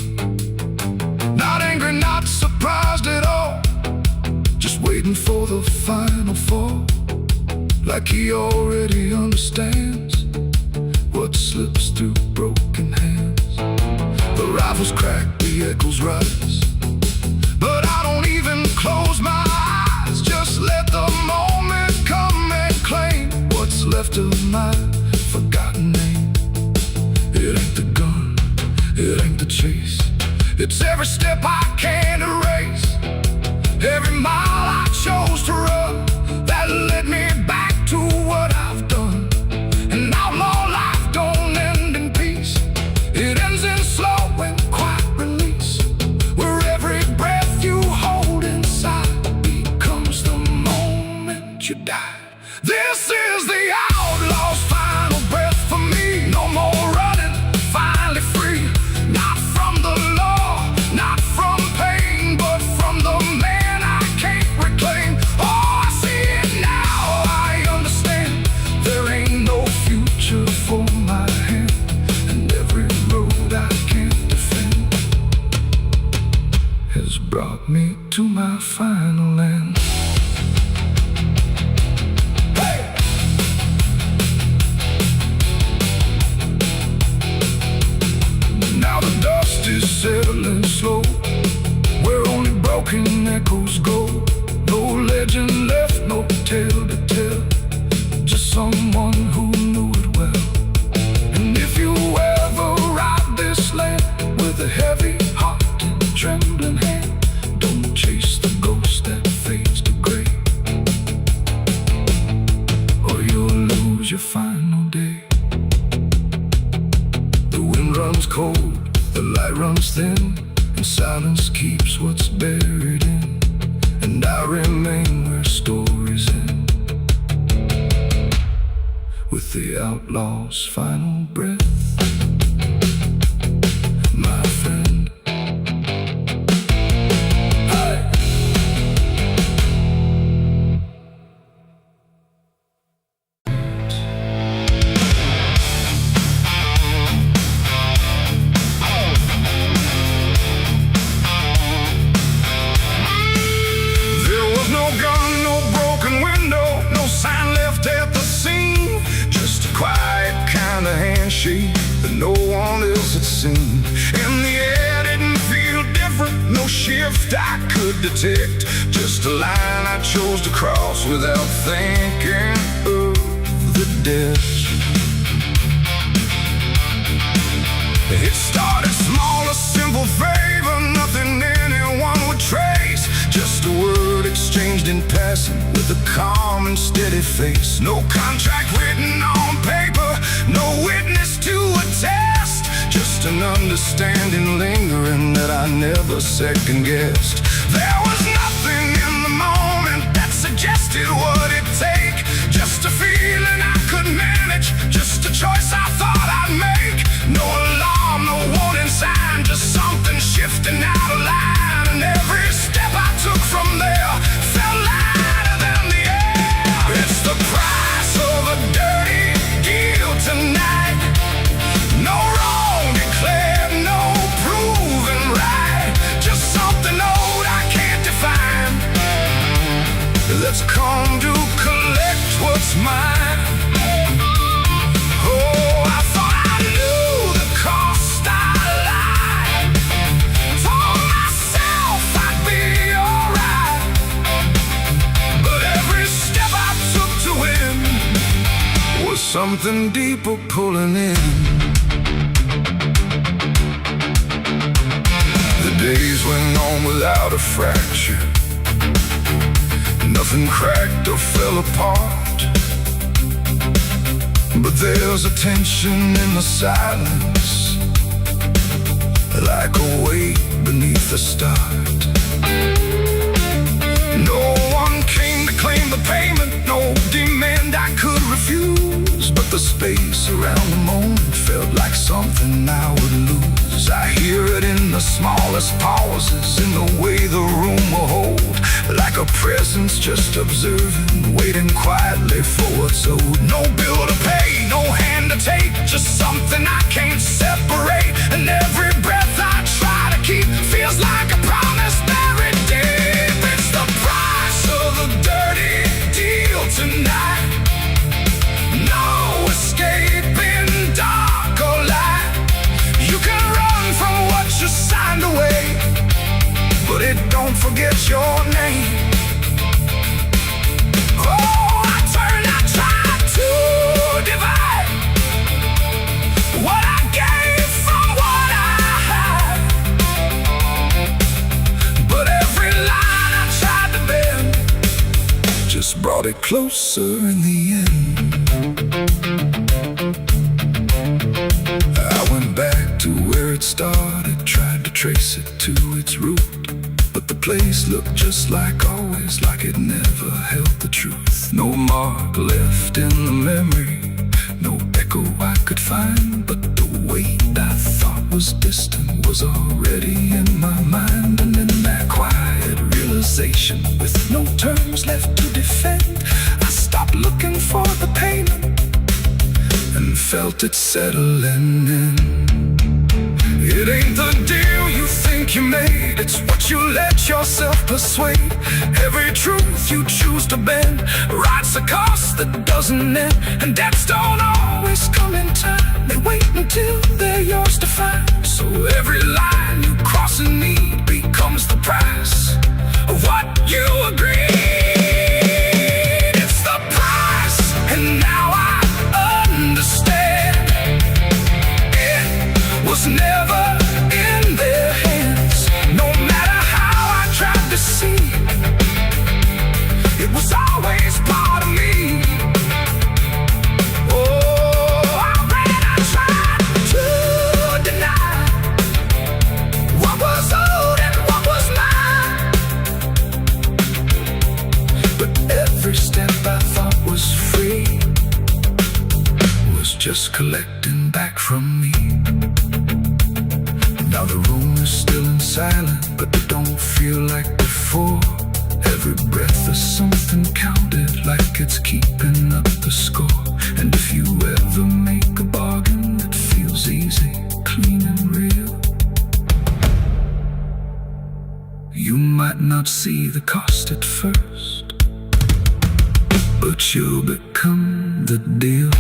Not angry, not surprised at all, just waiting for the final fall, like he already understands what slips through broken hands. The rifles crack, the echoes rise, but I don't even close my eyes. Just let the moment come and claim what's left of my forgotten name. It ain't the gun, it ain't the chase, it's every step I can't erase, every mile I chose to run that led me back to what I've done. An outlaw life don't end in peace, it ends in slow and quiet release, where every breath you hold inside becomes the moment you die. This is the outlaw's final breath for me. No more running, finally free, not from the law, not from pain, but from the man I can't reclaim. Oh, I see it now, I understand, there ain't no future for my hand, and every road I can't defend has brought me to my final end. Now the dust is settling slow, where only broken echoes go. No legend left, no tale to tell, just someone who knew it well. And if you ever ride this land with a heavy heart and trembling hand, don't chase the ghost that fades to gray, or you'll lose your final day. The wind runs cold, the light runs thin, and silence keeps what's buried in. And I remain where stories end, with the outlaw's final breath, my friend. Hey. best I could detect. Just a line I chose to cross without thinking of the death. It started small, a simple favor, nothing anyone would trace. Just a word exchanged in passing with a calm and steady face. No contract written on paper, no witness to attest. Just an understanding lingering that I never second-guessed. There was nothing in the moment that suggested what it'd take. Just a feeling I could manage, just a choice I thought I'd make. No alarm, no warning sign, just something shifting out of line. And every step I took from there felt lighter than the air. It's the price of a dirty deal tonight. No wrong declared, no proven right. Just something old I can't define, that's come to collect what's mine. Oh, I thought I knew the cost I lied. Told myself I'd be alright, but every step I took to win was something deeper pulling in. The days went on without a fracture. Nothing cracked or fell apart, but there's a tension in the silence, like a weight beneath the start. No one came to claim the payment, no demand I could refuse, but the space around the moment felt like something I would lose. I hear it in the smallest pauses, in the way the room will hold, like a presence just observing, waiting quietly for what's owed. No bill to pay, no hand to take, just something I can't separate. And every breath I try to keep feels like a promise buried deep. It's the price of a dirty deal tonight. No escaping dark or light. You can run from what you signed away, but it don't forget your name. Oh, I tried to divide what I gave from what I had, but every line I tried to bend just brought it closer in the end. I went back to where it started, tried to trace it to its root, but the place looked just like always, like it never held the truth. No mark left in the memory, no echo I could find, but the weight I thought was distant was already in my mind. And in that quiet realization, with no terms left to defend, I stopped looking for the payment and felt it settling in. It ain't the deal you think you made, it's what you let yourself persuade. Every truth you choose to bend writes a cost that doesn't end. And debts don't always come in time, they wait until they're yours to find. So every line you cross in need becomes the price of what you agreed. It's the price, and now I understand. It was never in their hands, no matter how I tried to see. It was always part of me. Oh, I tried to deny what was owed and what was mine, but every step I thought was free was just collecting back from me. Now the room is still in silence, but it don't feel like before. Every breath is something counted, like it's keeping up the score. And if you ever make a bargain that feels easy, clean and real, you might not see the cost at first, but you'll become the deal.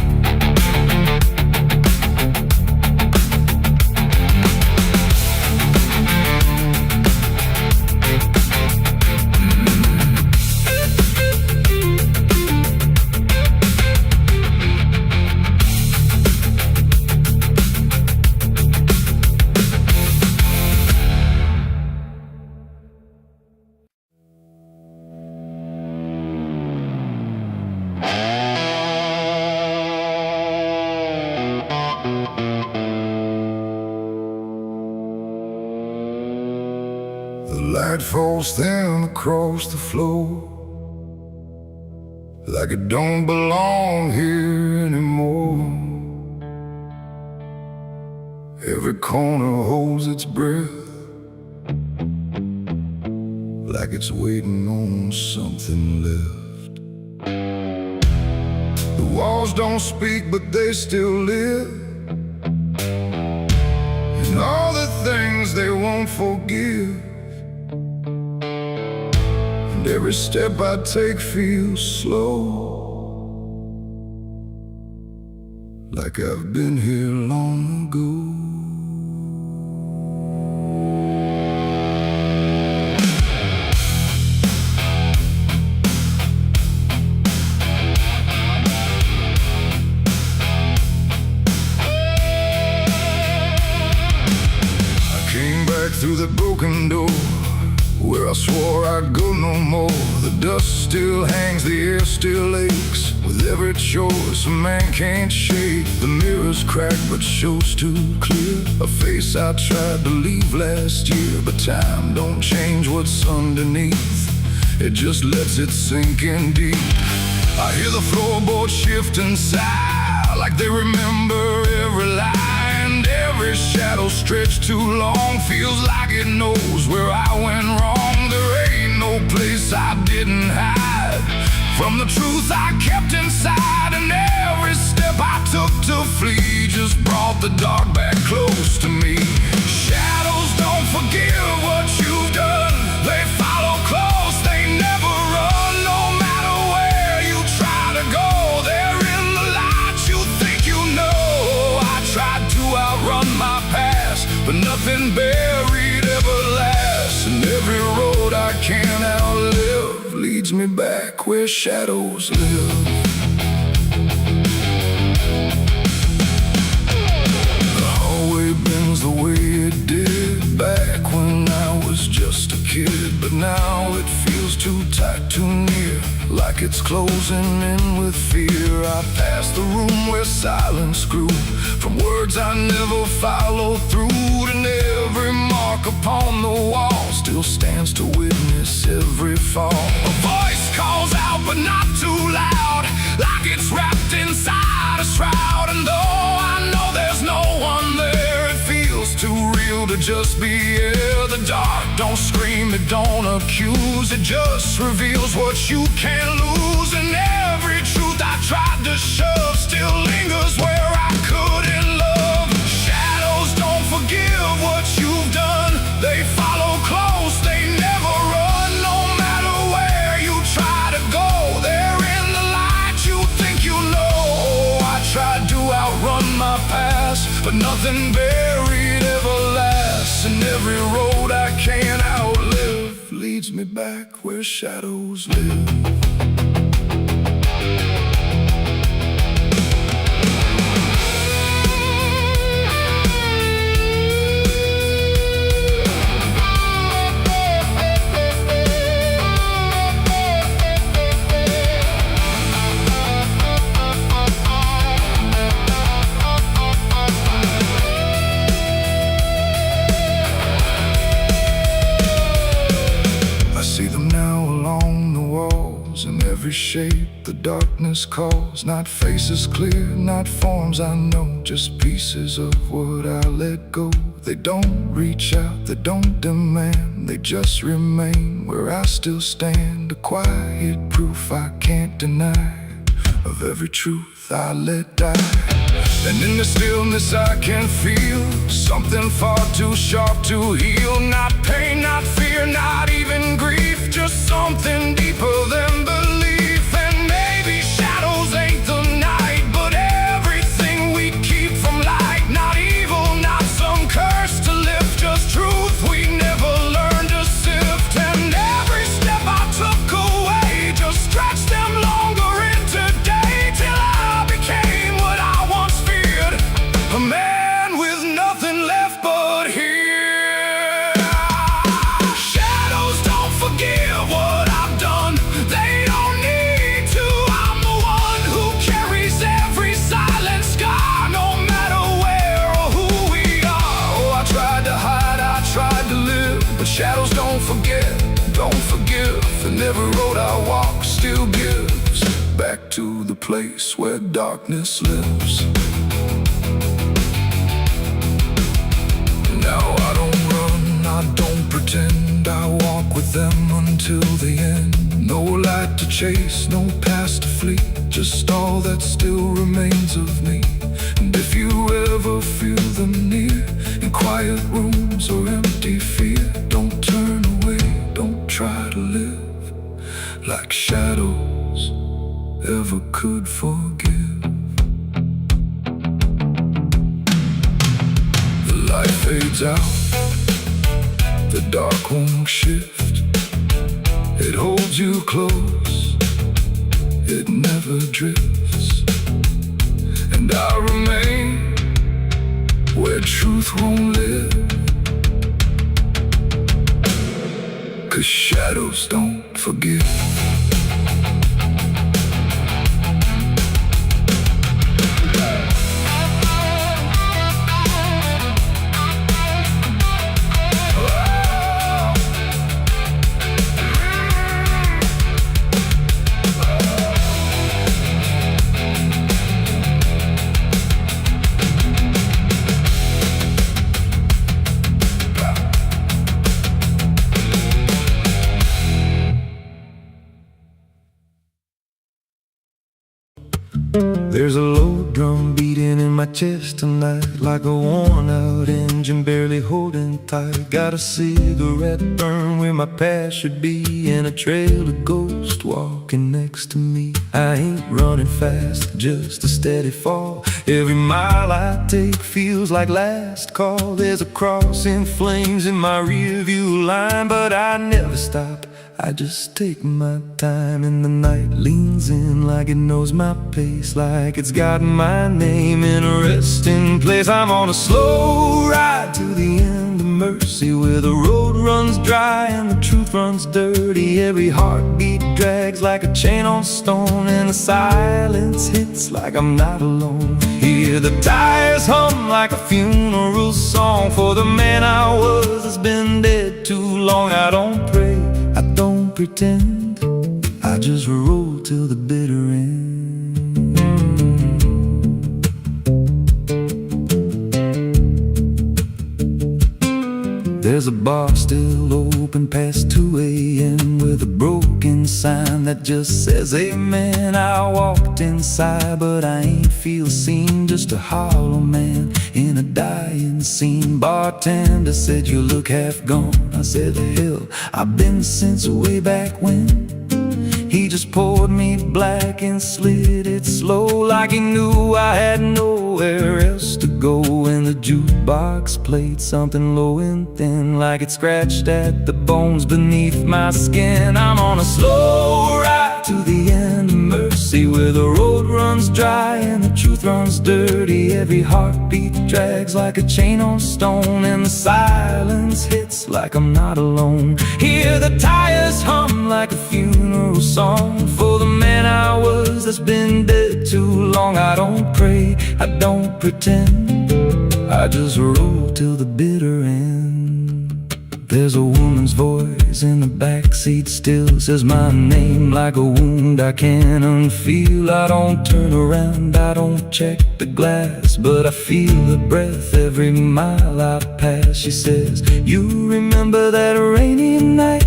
walls thin across the floor, like it don't belong here anymore. Every corner holds its breath, like it's waiting on something left. The walls don't speak, but they still live, and all the things they won't forgive. And every step I take feels slow, like I've been here long ago. Through the broken door, where I swore I'd go no more. The dust still hangs, the air still aches. With every choice a man can't shake. The mirror's cracked but shows too clear a face I tried to leave last year. But time don't change what's underneath, it just lets it sink in deep. I hear the floorboards shift and sigh, like they remember every lie. Every shadow stretched too long feels like it knows where I went wrong. There ain't no place I didn't hide from the truth I kept inside. And every step I took to flee just brought the dark back close to me. Shadows don't forgive what you've done, they follow close, they never run. No matter where you try to go, they're in the light you think you know. I tried to outrun my past, but nothing buried ever lasts. And every road I can't outlive leads me back where shadows live. The hallway bends the way it did back when I was just a kid. But now it feels too tight, too near, like it's closing in with fear. I pass the room where silence grew, from words I never followed through. And every mark upon the wall still stands to witness every fall. A voice calls out but not too loud, like it's wrapped inside a shroud. And though I know there's no one there, it feels too real to just be here. The dark don't scream, it don't accuse, it just reveals what you can't lose. And every truth I tried to shove still lingers where I couldn't love. Shadows don't forgive what you've done, they follow close, they never run. No matter where you try to go, they're in the light you think you know. I tried to outrun my past, but nothing buried ever lasts. And every road I can't outlive leads me back where shadows live. In every shape the darkness calls, not faces clear, not forms I know, just pieces of what I let go. They don't reach out, they don't demand, they just remain where I still stand. A quiet proof I can't deny of every truth I let die. And in the stillness I can feel something far too sharp to heal. Not pain, not fear, not even grief, just something deeper than belief. And maybe shadows ain't the night, but everything we keep from light. Not evil, not some curse to lift, just truth we never learned to sift. And every step I took away just stretched them longer into day, till I became what I once feared, a man with nothing left but here. Shadows And every road I walk still gives back to the place where darkness lives. Now I don't run, I don't pretend, I walk with them until the end. No light to chase, no past to flee, just all that still remains of me. And if you ever feel them near, in quiet rooms or empty fear, don't turn away, don't try to live like shadows ever could forgive. The light fades out, the dark won't shift. It holds you close, it never drifts. And I remain where truth won't live, 'cause shadows don't forgive. There's a low drum beating in my chest tonight, like a worn out engine barely holding tight. Got a cigarette burn where my past should be, and a trail of ghosts walking next to me. I ain't running fast, just a steady fall. Every mile I take feels like last call. There's a cross in flames in my rearview line, but I never stop, I just take my time. And the night leans in like it knows my pace, like it's got my name in a resting place. I'm on a slow ride to the end of mercy, where the road runs dry and the truth runs dirty. Every heartbeat drags like a chain on stone, and the silence hits like I'm not alone. Hear the tires hum like a funeral song for the man I was that's been dead too long. I don't pray, I don't pretend, I just roll till the bitter end. There's a bar still open past 2 a.m. with a broken sign that just says amen. I walked inside but I ain't feel seen, just a hollow man in a dying scene. Bartender said you look half gone. I said hell, I've been since way back when. He just poured me black and slid it slow, like he knew I had nowhere else to go. And the jukebox played something low and thin, like it scratched at the bones beneath my skin. I'm on a slow ride to the end of mercy, where the road runs dry and the truth runs dirty. Every heartbeat drags like a chain on stone, and the silence hits like I'm not alone. Hear the tires hum like a funeral song for the man I was that's been dead too long. I don't pray, I don't pretend, I just roll till the bitter end. There's a woman's voice in the backseat still, says my name like a wound I can't unfeel. I don't turn around, I don't check the glass, but I feel the breath every mile I pass. She says, you remember that rainy night?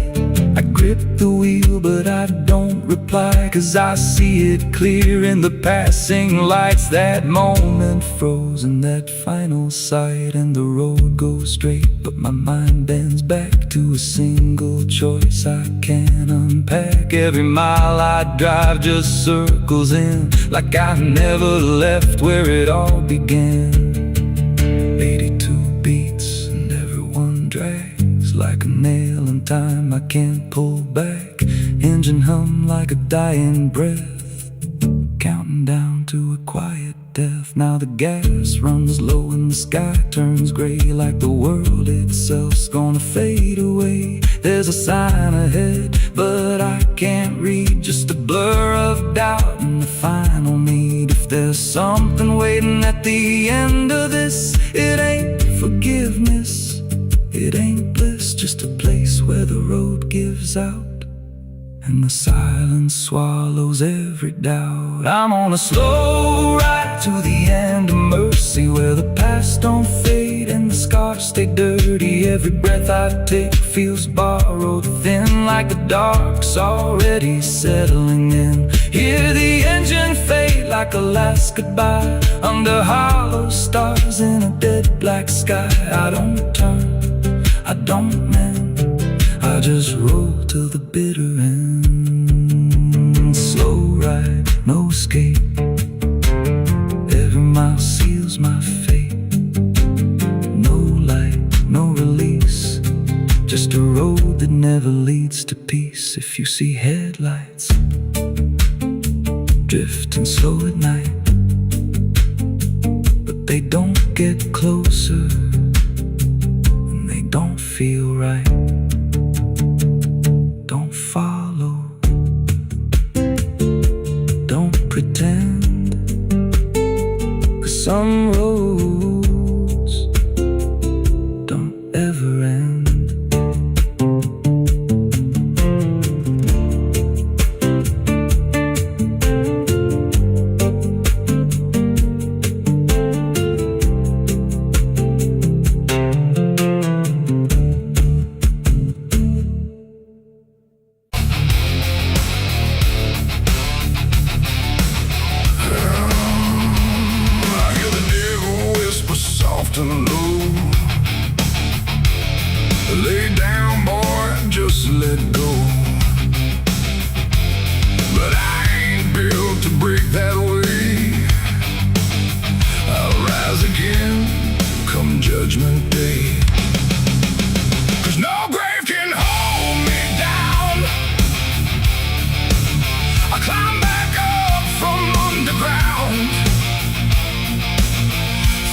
I grip the wheel but I don't reply, 'cause I see it clear in the passing lights. That moment frozen, that final sight, and the road goes straight but my mind bends back to a single choice I can't unpack. Every mile I drive just circles in, like I never left where it all began. 82 beats and everyone drags like a nail in time I can't pull back. Engine hum like a dying breath, counting down to a quiet death. Now the gas runs low and the sky turns gray, like the world itself's gonna fade away. There's a sign ahead but I can't read, just a blur of doubt and the final need. If there's something waiting at the end of this, it ain't forgiveness, it ain't bliss, just a place where the road gives out and the silence swallows every doubt. I'm on a slow ride to the end of mercy, where the past don't fade and the scars stay dirty. Every breath I take feels borrowed, thin like the dark's already settling in. Hear the engine fade like a last goodbye, under hollow stars in a dead black sky. I don't turn, I don't mend, I just roll to the bitter end. Slow ride, no escape, every mile seals my fate. No light, no release, just a road that never leads to peace. If you see headlights drifting slow at night, but they don't get closer and they don't feel right, don't follow, don't pretend, 'cause some roads don't ever end. And low, lay down, boy, just let go. But I ain't built to break that way. I'll rise again come Judgment Day. 'Cause no grave can hold me down. I climb back up from underground,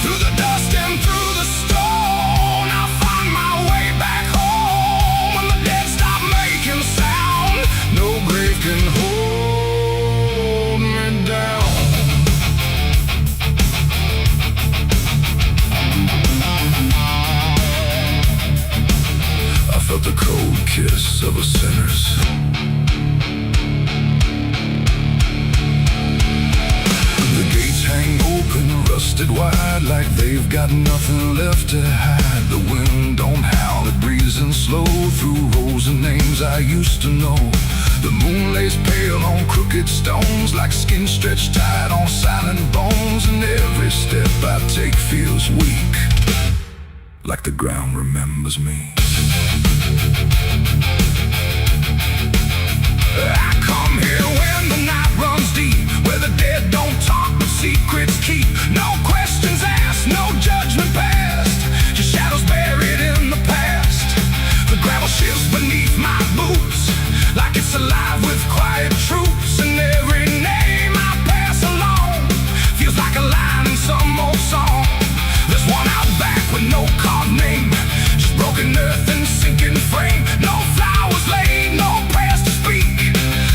through the dust and through the stone. I'll find my way back home when the dead stop making sound. No grave can hold me down. I felt the cold kiss of a sinner's. The gates hang open, rusted wide, like they've got nothing left to hide. The wind don't howl, it breathes in slow through rows of names I used to know. The moon lays pale on crooked stones, like skin stretched tight on silent bones. And every step I take feels weak, like the ground remembers me. I come here when the night runs deep, where the dead don't talk but secrets keep. No questions asked, no judgment passed, just shadows buried in the past. The gravel shifts beneath my boots, like it's alive with quiet troops. And every name I pass along feels like a line in some old song. There's one out back with no card name, just broken earth and sinking frame. No flowers laid, no prayers to speak,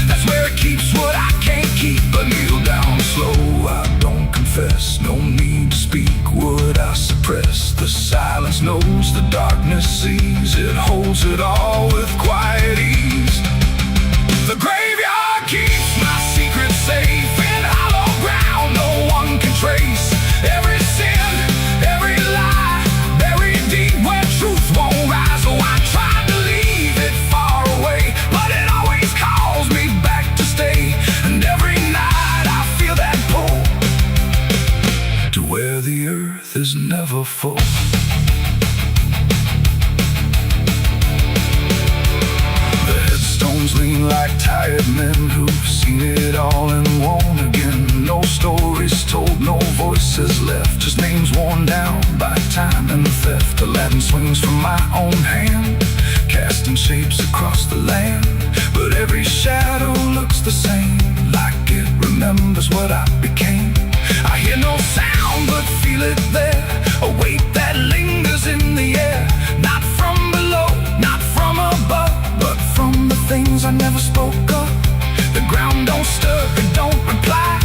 that's where it keeps what I can't keep. But kneel down slow, I don't confess, no need to speak what I suppress. The silence knows, the darkness sees, it holds it all with quiet ease. The graveyard keeps my secret safe in hollow ground no one can trace. Every sin, every lie, buried deep where truth won't rise. Oh, I tried to leave it far away, but it always calls me back to stay. And every night I feel that pull to where the earth is never full. The headstones lean like tired men who've seen it all and won't again. No stories told, no voices left, just names worn down by time and theft. The Latin swings from my own hand, casting shapes across the land. But every shadow looks the same, like it remembers what I became. I hear no sound but feel it there, a weight that lingers in the air. Not from below, not from above, but from the things I never spoke of. The ground don't stir, it don't reply,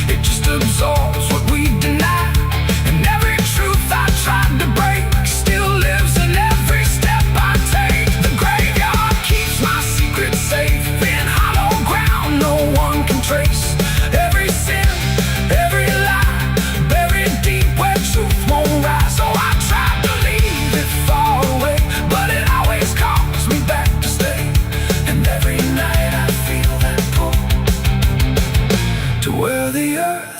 it just absorbs what we deny. And every truth I tried to break still lives in every step I take. The graveyard keeps my secret safe in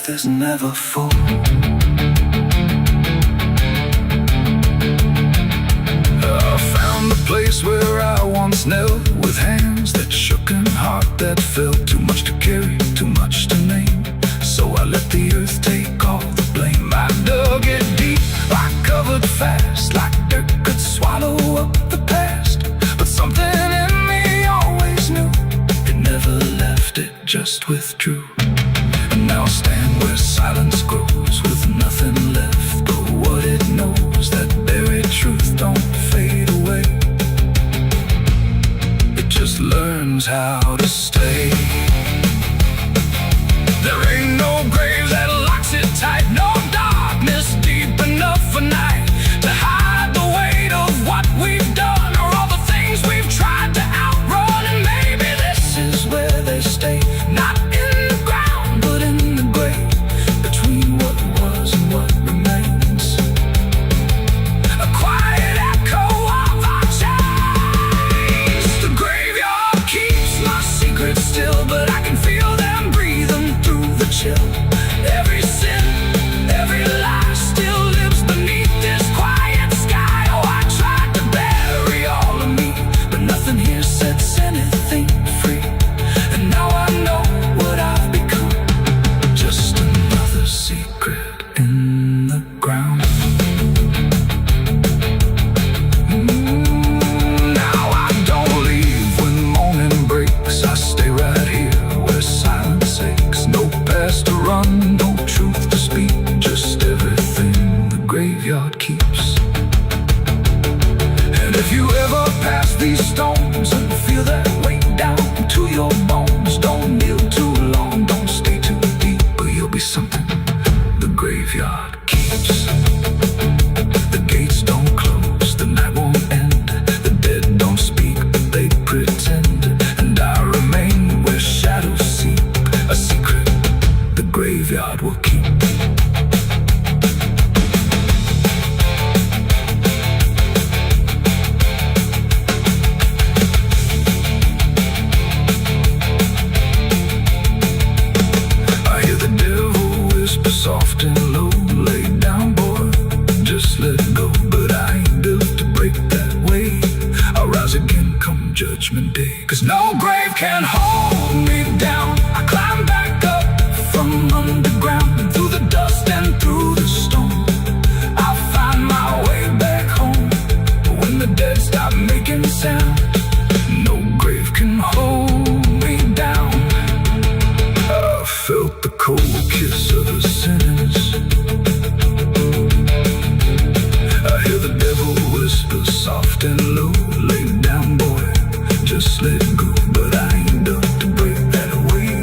earth is never full. I found the place where I once knelt, with hands that shook and heart that felt. Too much to carry, too much to name, so I let the earth take all the blame. I dug it deep, I covered fast, like dirt could swallow up the past. But something in me always knew, it never left, it just withdrew. And now I stand where silence grows, with nothing left but what it knows. That buried truth don't fade away, it just learns how to stay. There ain't no grave that locks it tight, no darkness deep enough for night to hide the weight of what we've done, or all the things we've tried to outrun. And maybe this is where they stay, not in the ground but in the grave, between what was and what remains. A quiet echo of our chains. The graveyard keeps my secrets still, but I can feel them breathing through the chill. Every sin, every lie still lives beneath this quiet sky. Oh, I tried to bury all of me, but nothing here sets anything free. And now I know what I've become, just another secret in the ground. Now I don't leave when morning breaks, I stay right here where silence aches. No past to run, no truth to speak, just everything the graveyard keeps. And if you ever pass these stones and feel that weight down to your bones, don't kneel too long, don't stay too deep, or you'll be something the graveyard keeps. The gates don't close, the night won't end, the dead don't speak, but they pretend. And I remain where shadows seep, a secret the graveyard will keep. I hear the devil whisper soft and low, lay down boy, just let go. But I ain't built to break that way, I'll rise again come judgment day. Cause no grave can hold me down, I climb back up from underground, and through the dust and through the storm, I'll find my way back home. But when the dead stop making sound, no grave can hold me down. I felt the cold kiss of the sinners, I hear the devil whisper soft and low, lay down boy, just let go. But I ain't done to break that way,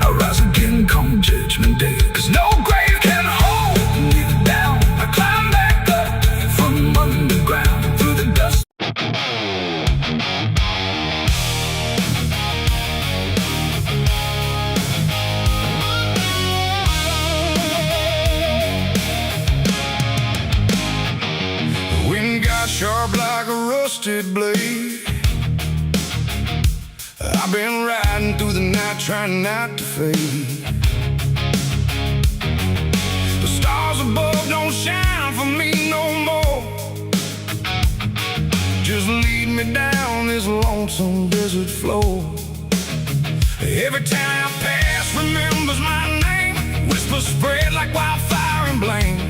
I'll rise again come judgment day. Cause no grave can hold me down, I climb back up from underground, through the dust. The wind got sharp like a rusted blade, I've been riding through the night trying not to fade. The stars above don't shine for me no more, just lead me down this lonesome desert floor. Every town I pass remembers my name, whispers spread like wildfire and blame.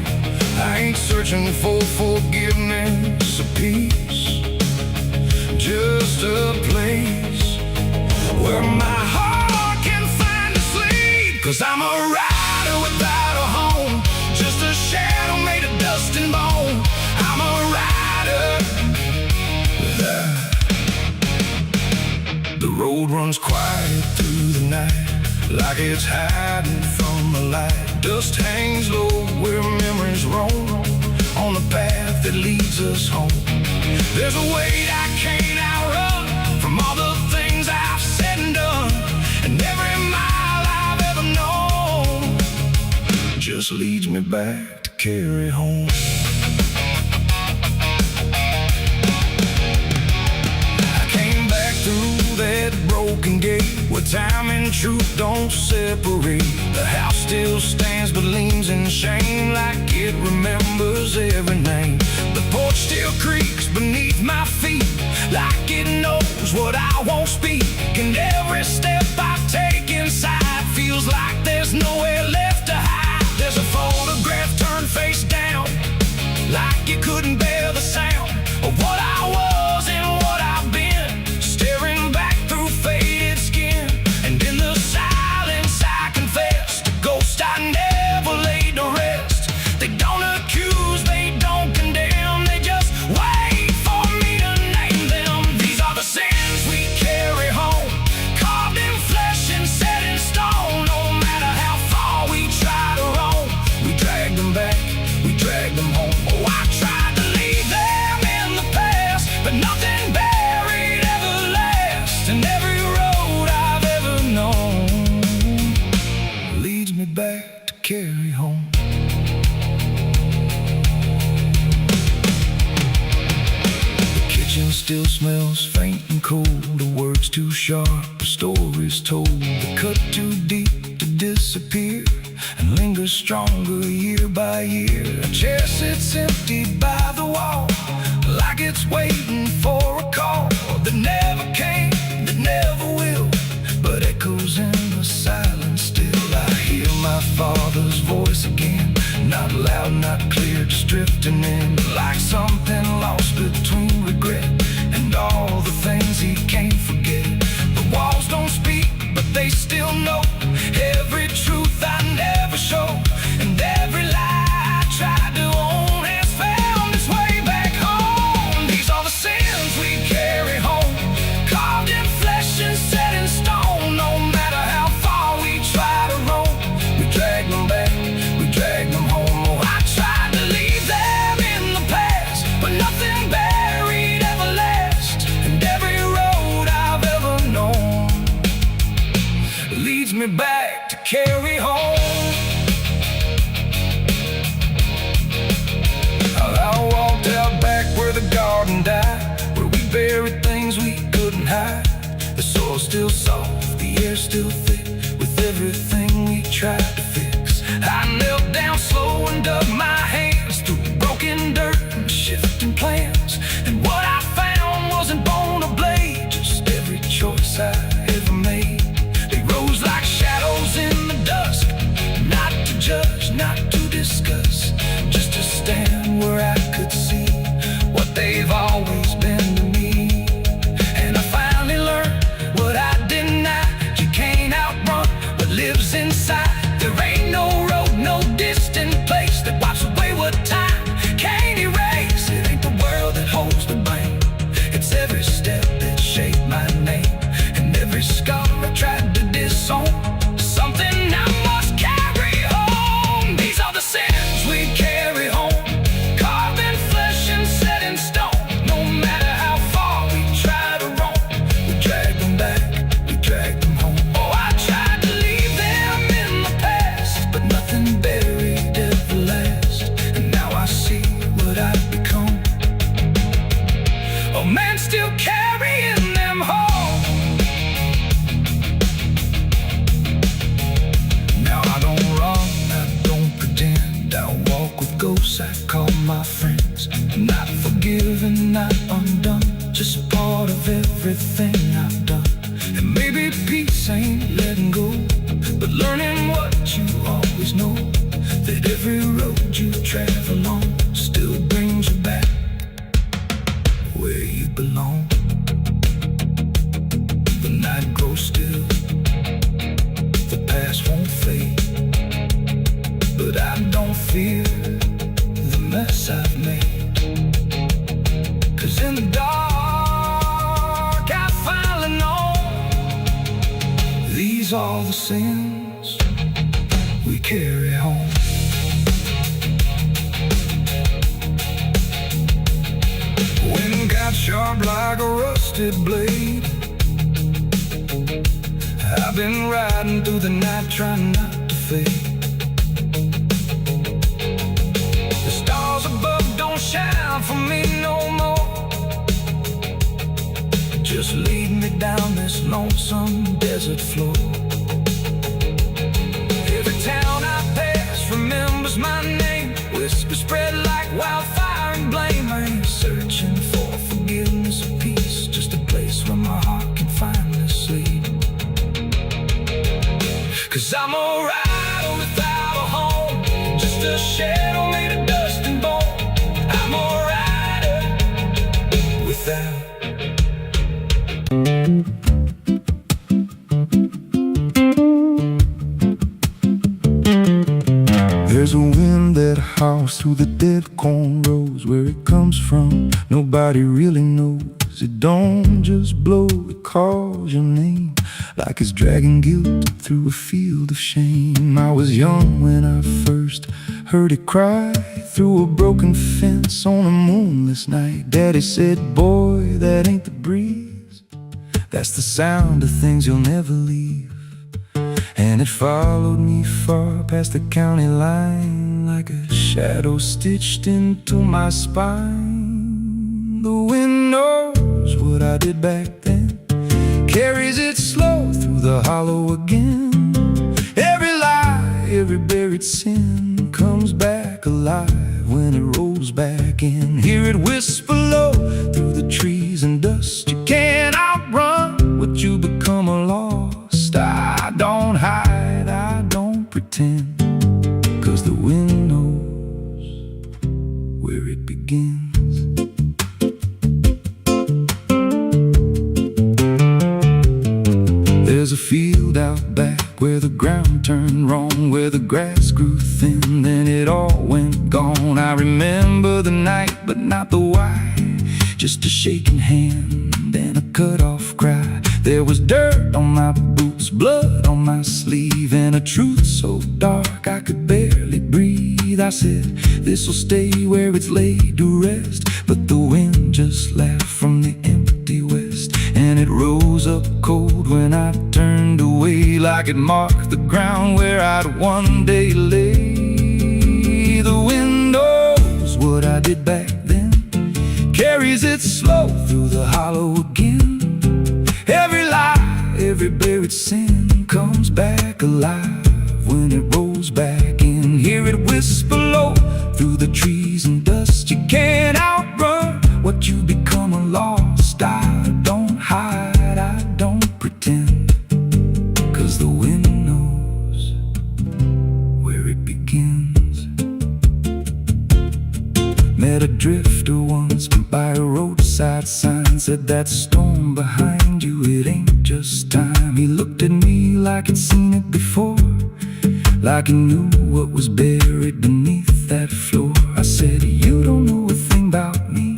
I ain't searching for forgiveness or peace, just a place where my heart can find a sleep. Cause I'm a rider without a home, just a shadow made of dust and bone. I'm a rider. The road runs quiet through the night, like it's hiding from the light. Dust hangs low where memories roam, on the path that leads us home. There's a weight I can't outrun, from all the things I've said and done, and every mile I've ever known just leads me back to carry home. I came back through that broken broken gate where time and truth don't separate. The house still stands but leans in shame, like it remembers every name. The porch still creaks beneath my feet, like it knows what I won't speak. And every step I take inside feels like there's nowhere left to hide. There's a photograph turned face down, like it couldn't bear the sound of what I was and what I've been, staring back through faded skin. And in the silence I confess, the ghost I never laid to rest. They don't accuse, they don't condemn, they just wait for me to name them. These are the sins we carry home, carved in flesh and set in stone. No matter how far we try to roam, we drag them back, we drag them home. Oh, I tried to leave them in the past, but nothing buried ever lasts. And every road I've ever known leads me back to carry home. The kitchen still smells faint and cold, the words too sharp, the stories told. The cut too deep to disappear and lingers stronger year by year. A chair sits empty by the wall, like it's waiting for a call that never came, that never will, but echoes in the silence still. I hear my father's voice again, not loud, not clear, just drifting in, like something lost between regret and all the things he can't forget. The walls don't speak, but they still know every truth I never showed, and every lie I tried to own has found its way back home. These are the sins we carry home, carved in flesh and set in stone. No matter how far we try to roam, we drag them back, we drag them home. Oh, I tried to leave them in the past, but nothing buried ever lasts. And every road I've ever known leads me back to carry home. I walked out back where the garden died, where we buried things we couldn't hide. The soil's still soft, the air's still thick, with everything we tried to fix. I knelt down slow and dug my hands through broken dirt and shifting plans. And what I found wasn't bone or blade, just every choice I ever made. They rose like shadows in the dusk, not to judge, not to discuss, just to stand where I could see what they've always been to me. And I finally learned what I denied: you can't outrun what lives inside. There ain't no road, no distant place that wipes away what time can't erase. It ain't the world that holds the blame, it's every step that shaped my name, and every scar I tried to disown, something I must carry home. These are the sins we carry home, carved in flesh and set in stone. No matter how far we try to roam, we drag them back, we drag them home. Oh, I tried to leave them in the past, but nothing buried ever lasts. And now I see what I've become, a man still carrying them home. Now I don't run, I don't pretend, I walk with ghosts I call my friends. Not forgiven, not undone, just part of everything I've done. And maybe peace ain't letting go, but learning what you always know, that every road you travel on still brings you back where you belong. The night grows still, the past won't fade, but I don't fear the mess I've made. 'Cause in the dark I finally know these are the sins we carry home. Wind got sharp like a rusted blade, I've been riding through the night trying not to fade. The stars above don't shine for me no more, just just lead me down this lonesome desert floor. Every town I pass remembers my name. Whispers spread like wildfire and blame. I ain't searching for forgiveness or peace, just a place where my heart can finally sleep. 'Cause I'm alright without a home, just a shadow made of dust and bone. I'm alright without. There's a wind that howls through the dead corn rows. Where it comes from, nobody really knows. It don't just blow, it calls your name, like it's dragging guilt through a field of shame. I was young when I first heard it cry through a broken fence on a moonless night. Daddy said, boy, that ain't the breeze, that's the sound of things you'll never leave. And it followed me far past the county line, like a shadow stitched into my spine. The wind knows what I did back then, carries it slow through the hollow again. Every lie, every buried sin comes back alive when it rolls back in. Hear it whisper low through the trees and dust. You can't outrun what you become lost. I don't hide, I don't pretend, 'cause the wind knows where it begins. There's a field out back where the ground turned wrong, where the grass grew thin, then it all went gone. I remember the night, but not the why, just a shaking hand and a cut-off cry. There was dirt on my boots, blood on my sleeve, and a truth so dark I could barely breathe. I said, this'll stay where it's laid to rest. But the wind just laughed from the empty west, and it rose up cold when I turned away, like it marked the ground where I'd one day lay. The wind knows what I did back then, carries it slow through the hollow again. Every lie, every buried sin comes back alive when it rolls back in. Hear it whisper low through the trees and dust. You can't outrun what you become lost. I don't hide, I don't pretend, 'cause the wind knows where it begins. Met a drifter once by a roadside sign, said that storm behind you, it ain't just time. He looked at me like he'd seen it before, like he knew what was buried beneath that floor. I said, you don't know a thing about me.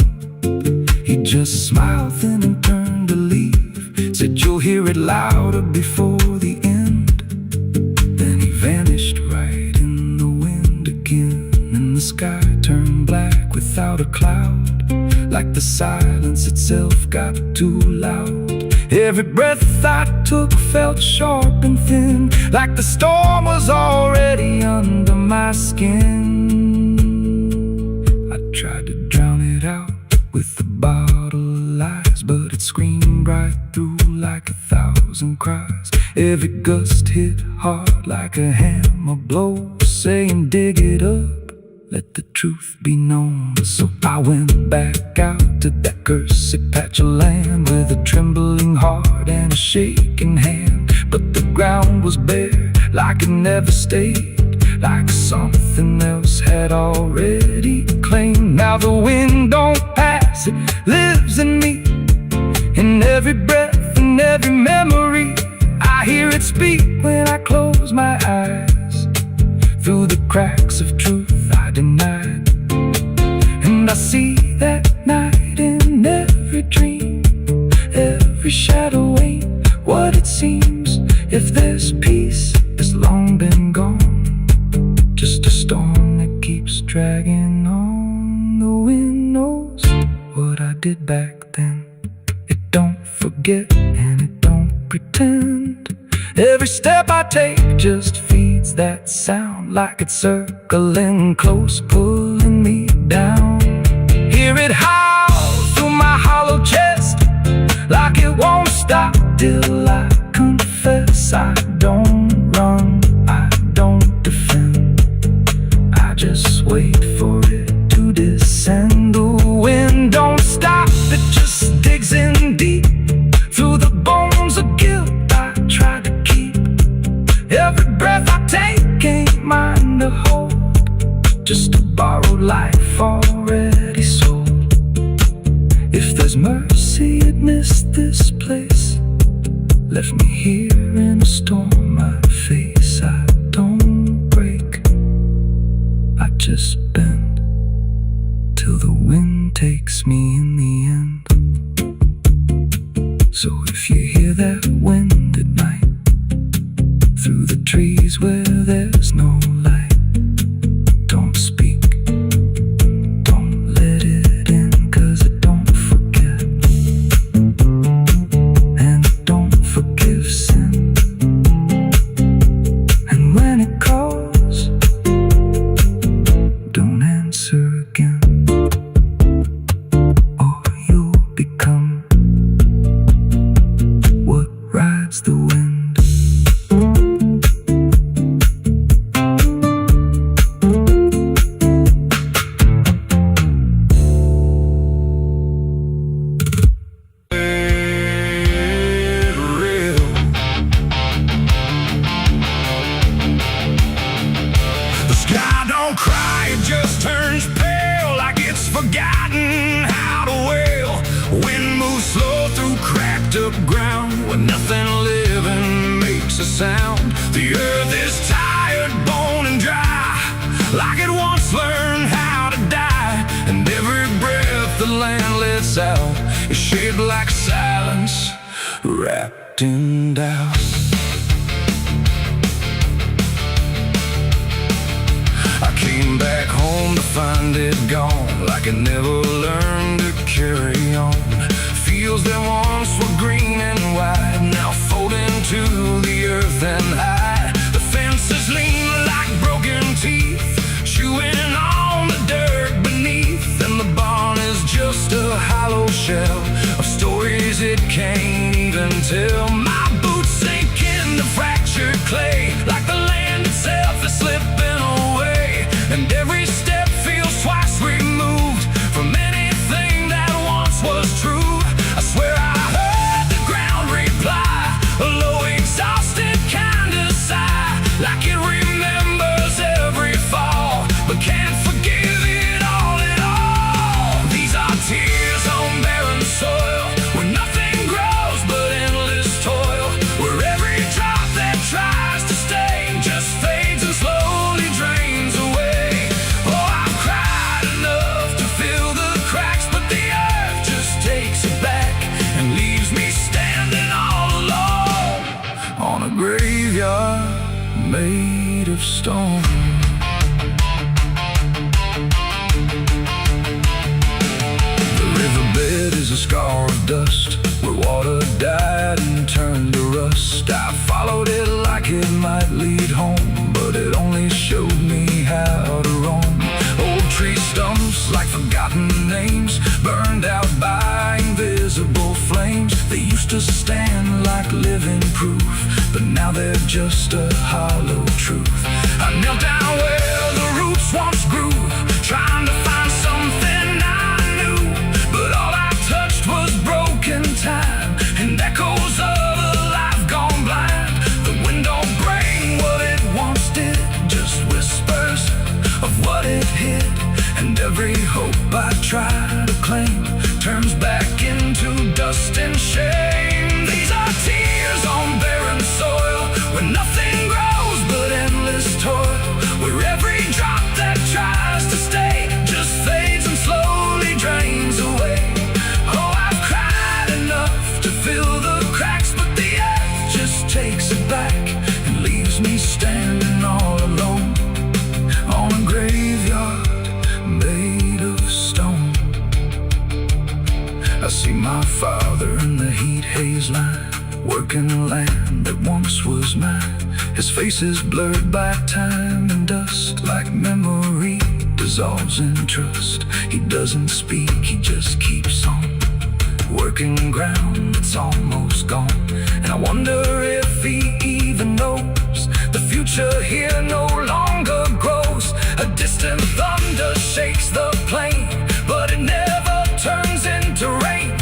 He just smiled thin and turned to leave, said you'll hear it louder before the end. Then he vanished right in the wind again, and the sky turned black without a cloud, like the silence itself got too loud. Every breath I took felt sharp and thin, like the storm was already under my skin. I tried to drown it out with a bottle of lies, but it screamed right through like 1,000 cries. Every gust hit hard like a hammer blow, saying dig it up, let the truth be known. So I went back out to that cursed patch of land with a trembling heart and a shaking hand. But the ground was bare, like it never stayed, like something else had already claimed. Now the wind don't pass, it lives in me, in every breath and every memory. I hear it speak when I close my eyes, through the cracks of truth I denied. And I see that night in every dream, every shadow ain't what it seems. If there's peace, it's long been gone, just a storm that keeps dragging on. The wind knows what I did back then. It don't forget and it don't pretend. Every step I take just feeds that sound, like it's circling close, pulling me down. Hear it howl through my hollow chest, like it just a borrowed life already sold. If there's mercy amidst this place, left me here in a storm I face. I don't break, I just bend till the wind takes me in the end. So if you hear that wind at night, through the trees where there's no light, don't speak, don't let it in, 'cause it don't forget, and it don't forgive sin. And when it calls, don't answer again, or you'll become what rides the wind. The sky don't cry, it just turns pale, like it's forgotten how to wail. Wind moves slow through cracked up ground, when nothing living makes a sound. The earth is tired, bone and dry, like it once learned how to die. And every breath the land lets out is shaped like silence, wrapped in doubt. I came back home to find it gone, like it never learned to carry on. Fields that once were green and wide, now fold into the earth and hide. The fences lean like broken teeth, chewing on the dirt beneath. And the barn is just a hollow shell of stories it can't even tell. My boots sink into fractured clay, like the land itself is slipping away. And every step feels twice removed from anything that once was true. I swear I heard the ground reply, a low exhausted kind of sigh, like it remembers every fall, but can't forgive it all at all. These are tears on barren soil, where nothing grows but endless toil, where every drop that tries to stay just fades and slowly drains away. Oh, I've cried enough to fill the cracks, but the earth just takes it back and leaves me standing all alone on a graveyard made of stone. The riverbed is a scar of dust, where water died and turned to rust. I followed it like it might lead home, but it only showed me how to roam. Old tree stumps like forgotten names, burned out by invisible flames. They used to stand like living proof, but now they're just a hollow truth. I knelt down where the roots once grew, trying to find something I knew, but all I touched was broken time and echoes of a life gone blind. The wind don't bring what it once did, just whispers of what it hid. And every hope I try to claim turns back into dust and shame. These are tears on barren soil, where nothing grows but endless toil, where every drop that tries to stay just fades and slowly drains away. Oh, I've cried enough to fill the cracks, but the earth just takes it back and leaves me standing all alone on a graveyard made of stone. I see my father in the heat haze line, working the land that once was mine. His face is blurred by time and dust, like memory dissolves in trust. He doesn't speak, he just keeps on working ground that's almost gone. And I wonder if he even knows the future here no longer grows. A distant thunder shakes the plain, but it never turns into rain,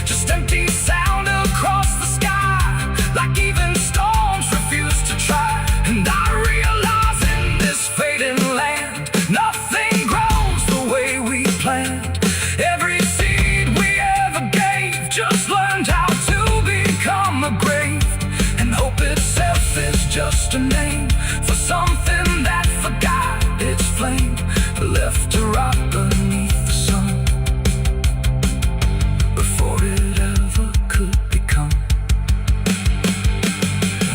just empty sound across the sky, like even storms refuse to try. And I realize in this fading land, nothing just a name for something that forgot its flame, left to rot beneath the sun before it ever could become.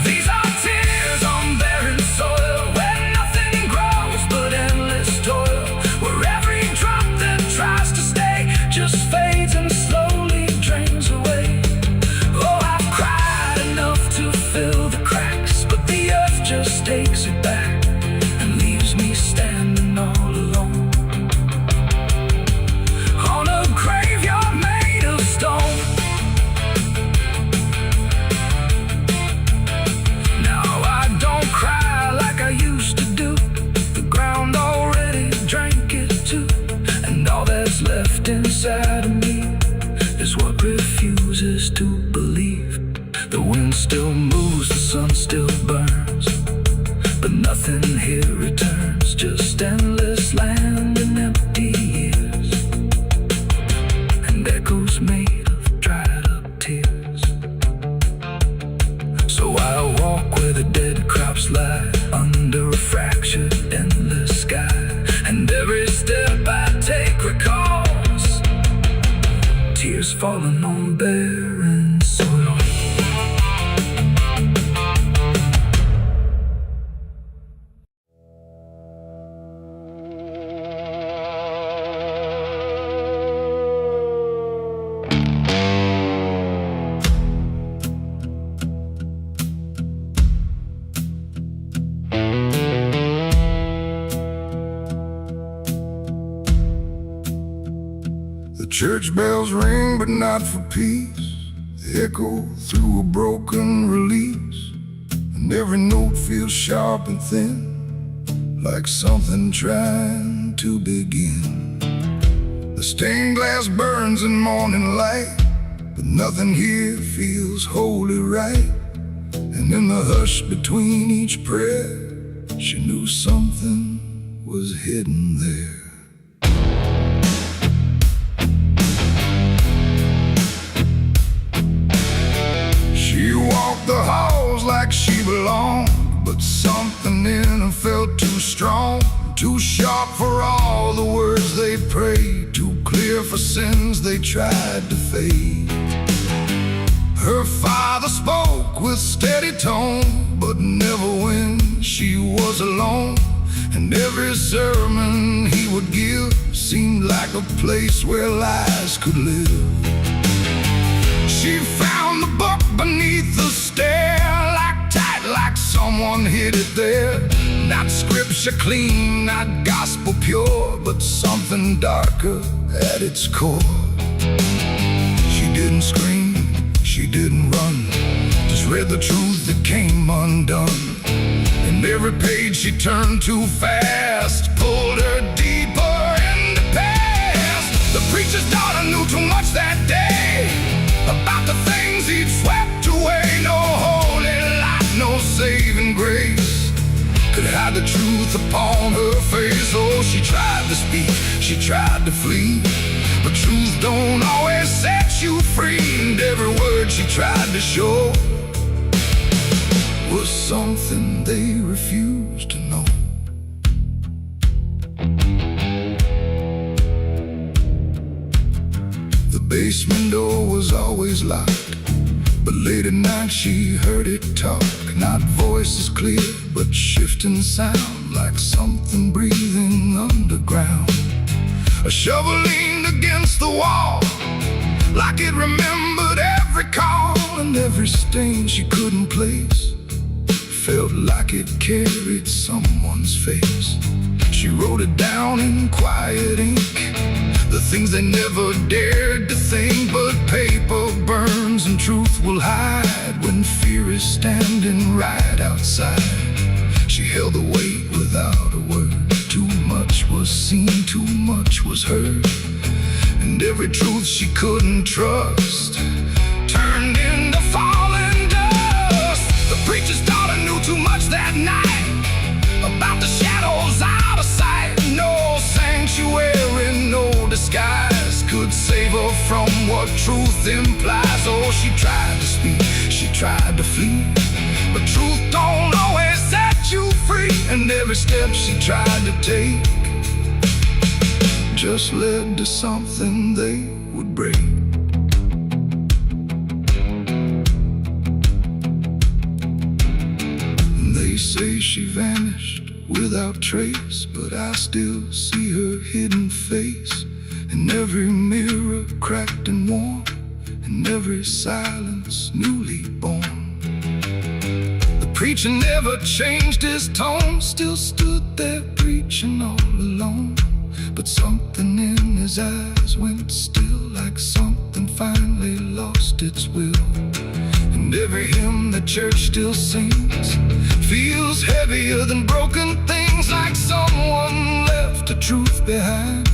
These are tears on barren soil, where nothing grows but endless toil, where every drop that tries to stay just fades and slowly drains away. Oh, I've cried enough to fill the cracks, but the earth just takes it back and leaves me standing all alone on a graveyard made of stone. Now I don't cry like I used to do. The ground already drank it too, and all that's left inside of me is what refuses to believe. The wind still moves, the sun still burns, but nothing here returns, just endless land and empty years, and echoes made of dried up tears. So I walk where the dead crops lie, under a fractured endless sky, and every step I take recalls tears falling on barren soil. The church bells ring, but not for peace. They echo through a broken release, and every note feels sharp and thin, like something trying to begin. The stained glass burns in morning light, but nothing here feels wholly right. And in the hush between each prayer, she knew something was hidden there. She walked the halls like she belonged, but something in her felt too strong, too sharp for all the words they prayed, too clear for sins they tried to fade. Her father spoke with steady tone, but never when she was alone, and every sermon he would give seemed like a place where lies could live. She found the book beneath the stair, like tight, like someone hid it there. Not scripture clean, not gospel pure, but something darker at its core. She didn't scream, she didn't run, just read the truth that came undone. And every page she turned too fast pulled her deeper in the past. The preacher's daughter knew too much that day about the things he'd swept away. No holy light, no saving grace could hide the truth upon her face. Oh, she tried to speak, she tried to flee, but truth don't always set you free. And every word she tried to show was something they refused to know. The basement door was always locked, but late at night she heard it talk. Not voices clear, but shifting sound, like something breathing underground. A shovel leaned against the wall, like it remembered every call, and every stain she couldn't place felt like it carried someone's face. She wrote it down in quiet ink, the things they never dared to think. But paper burns and truth will hide when fear is standing right outside. She held the weight without a word. Too much was seen, too much was heard, and every truth she couldn't trust turned into falling dust. The preacher's daughter knew too much that night about the shadows out of sight. No sanctuary, no disguise could save her from what truth implies. Oh, she tried to speak, she tried to flee, but truth don't always every step she tried to take just led to something they would break. They say she vanished without trace, but I still see her hidden face in every mirror cracked and worn, in every silence newly born. The preacher never changed his tone, still stood there preaching all alone. But something in his eyes went still, like something finally lost its will. And every hymn the church still sings feels heavier than broken things, like someone left a truth behind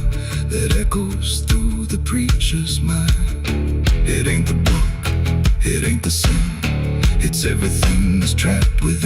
that echoes through the preacher's mind. It ain't the book, it ain't the sin, it's everything that's trapped within.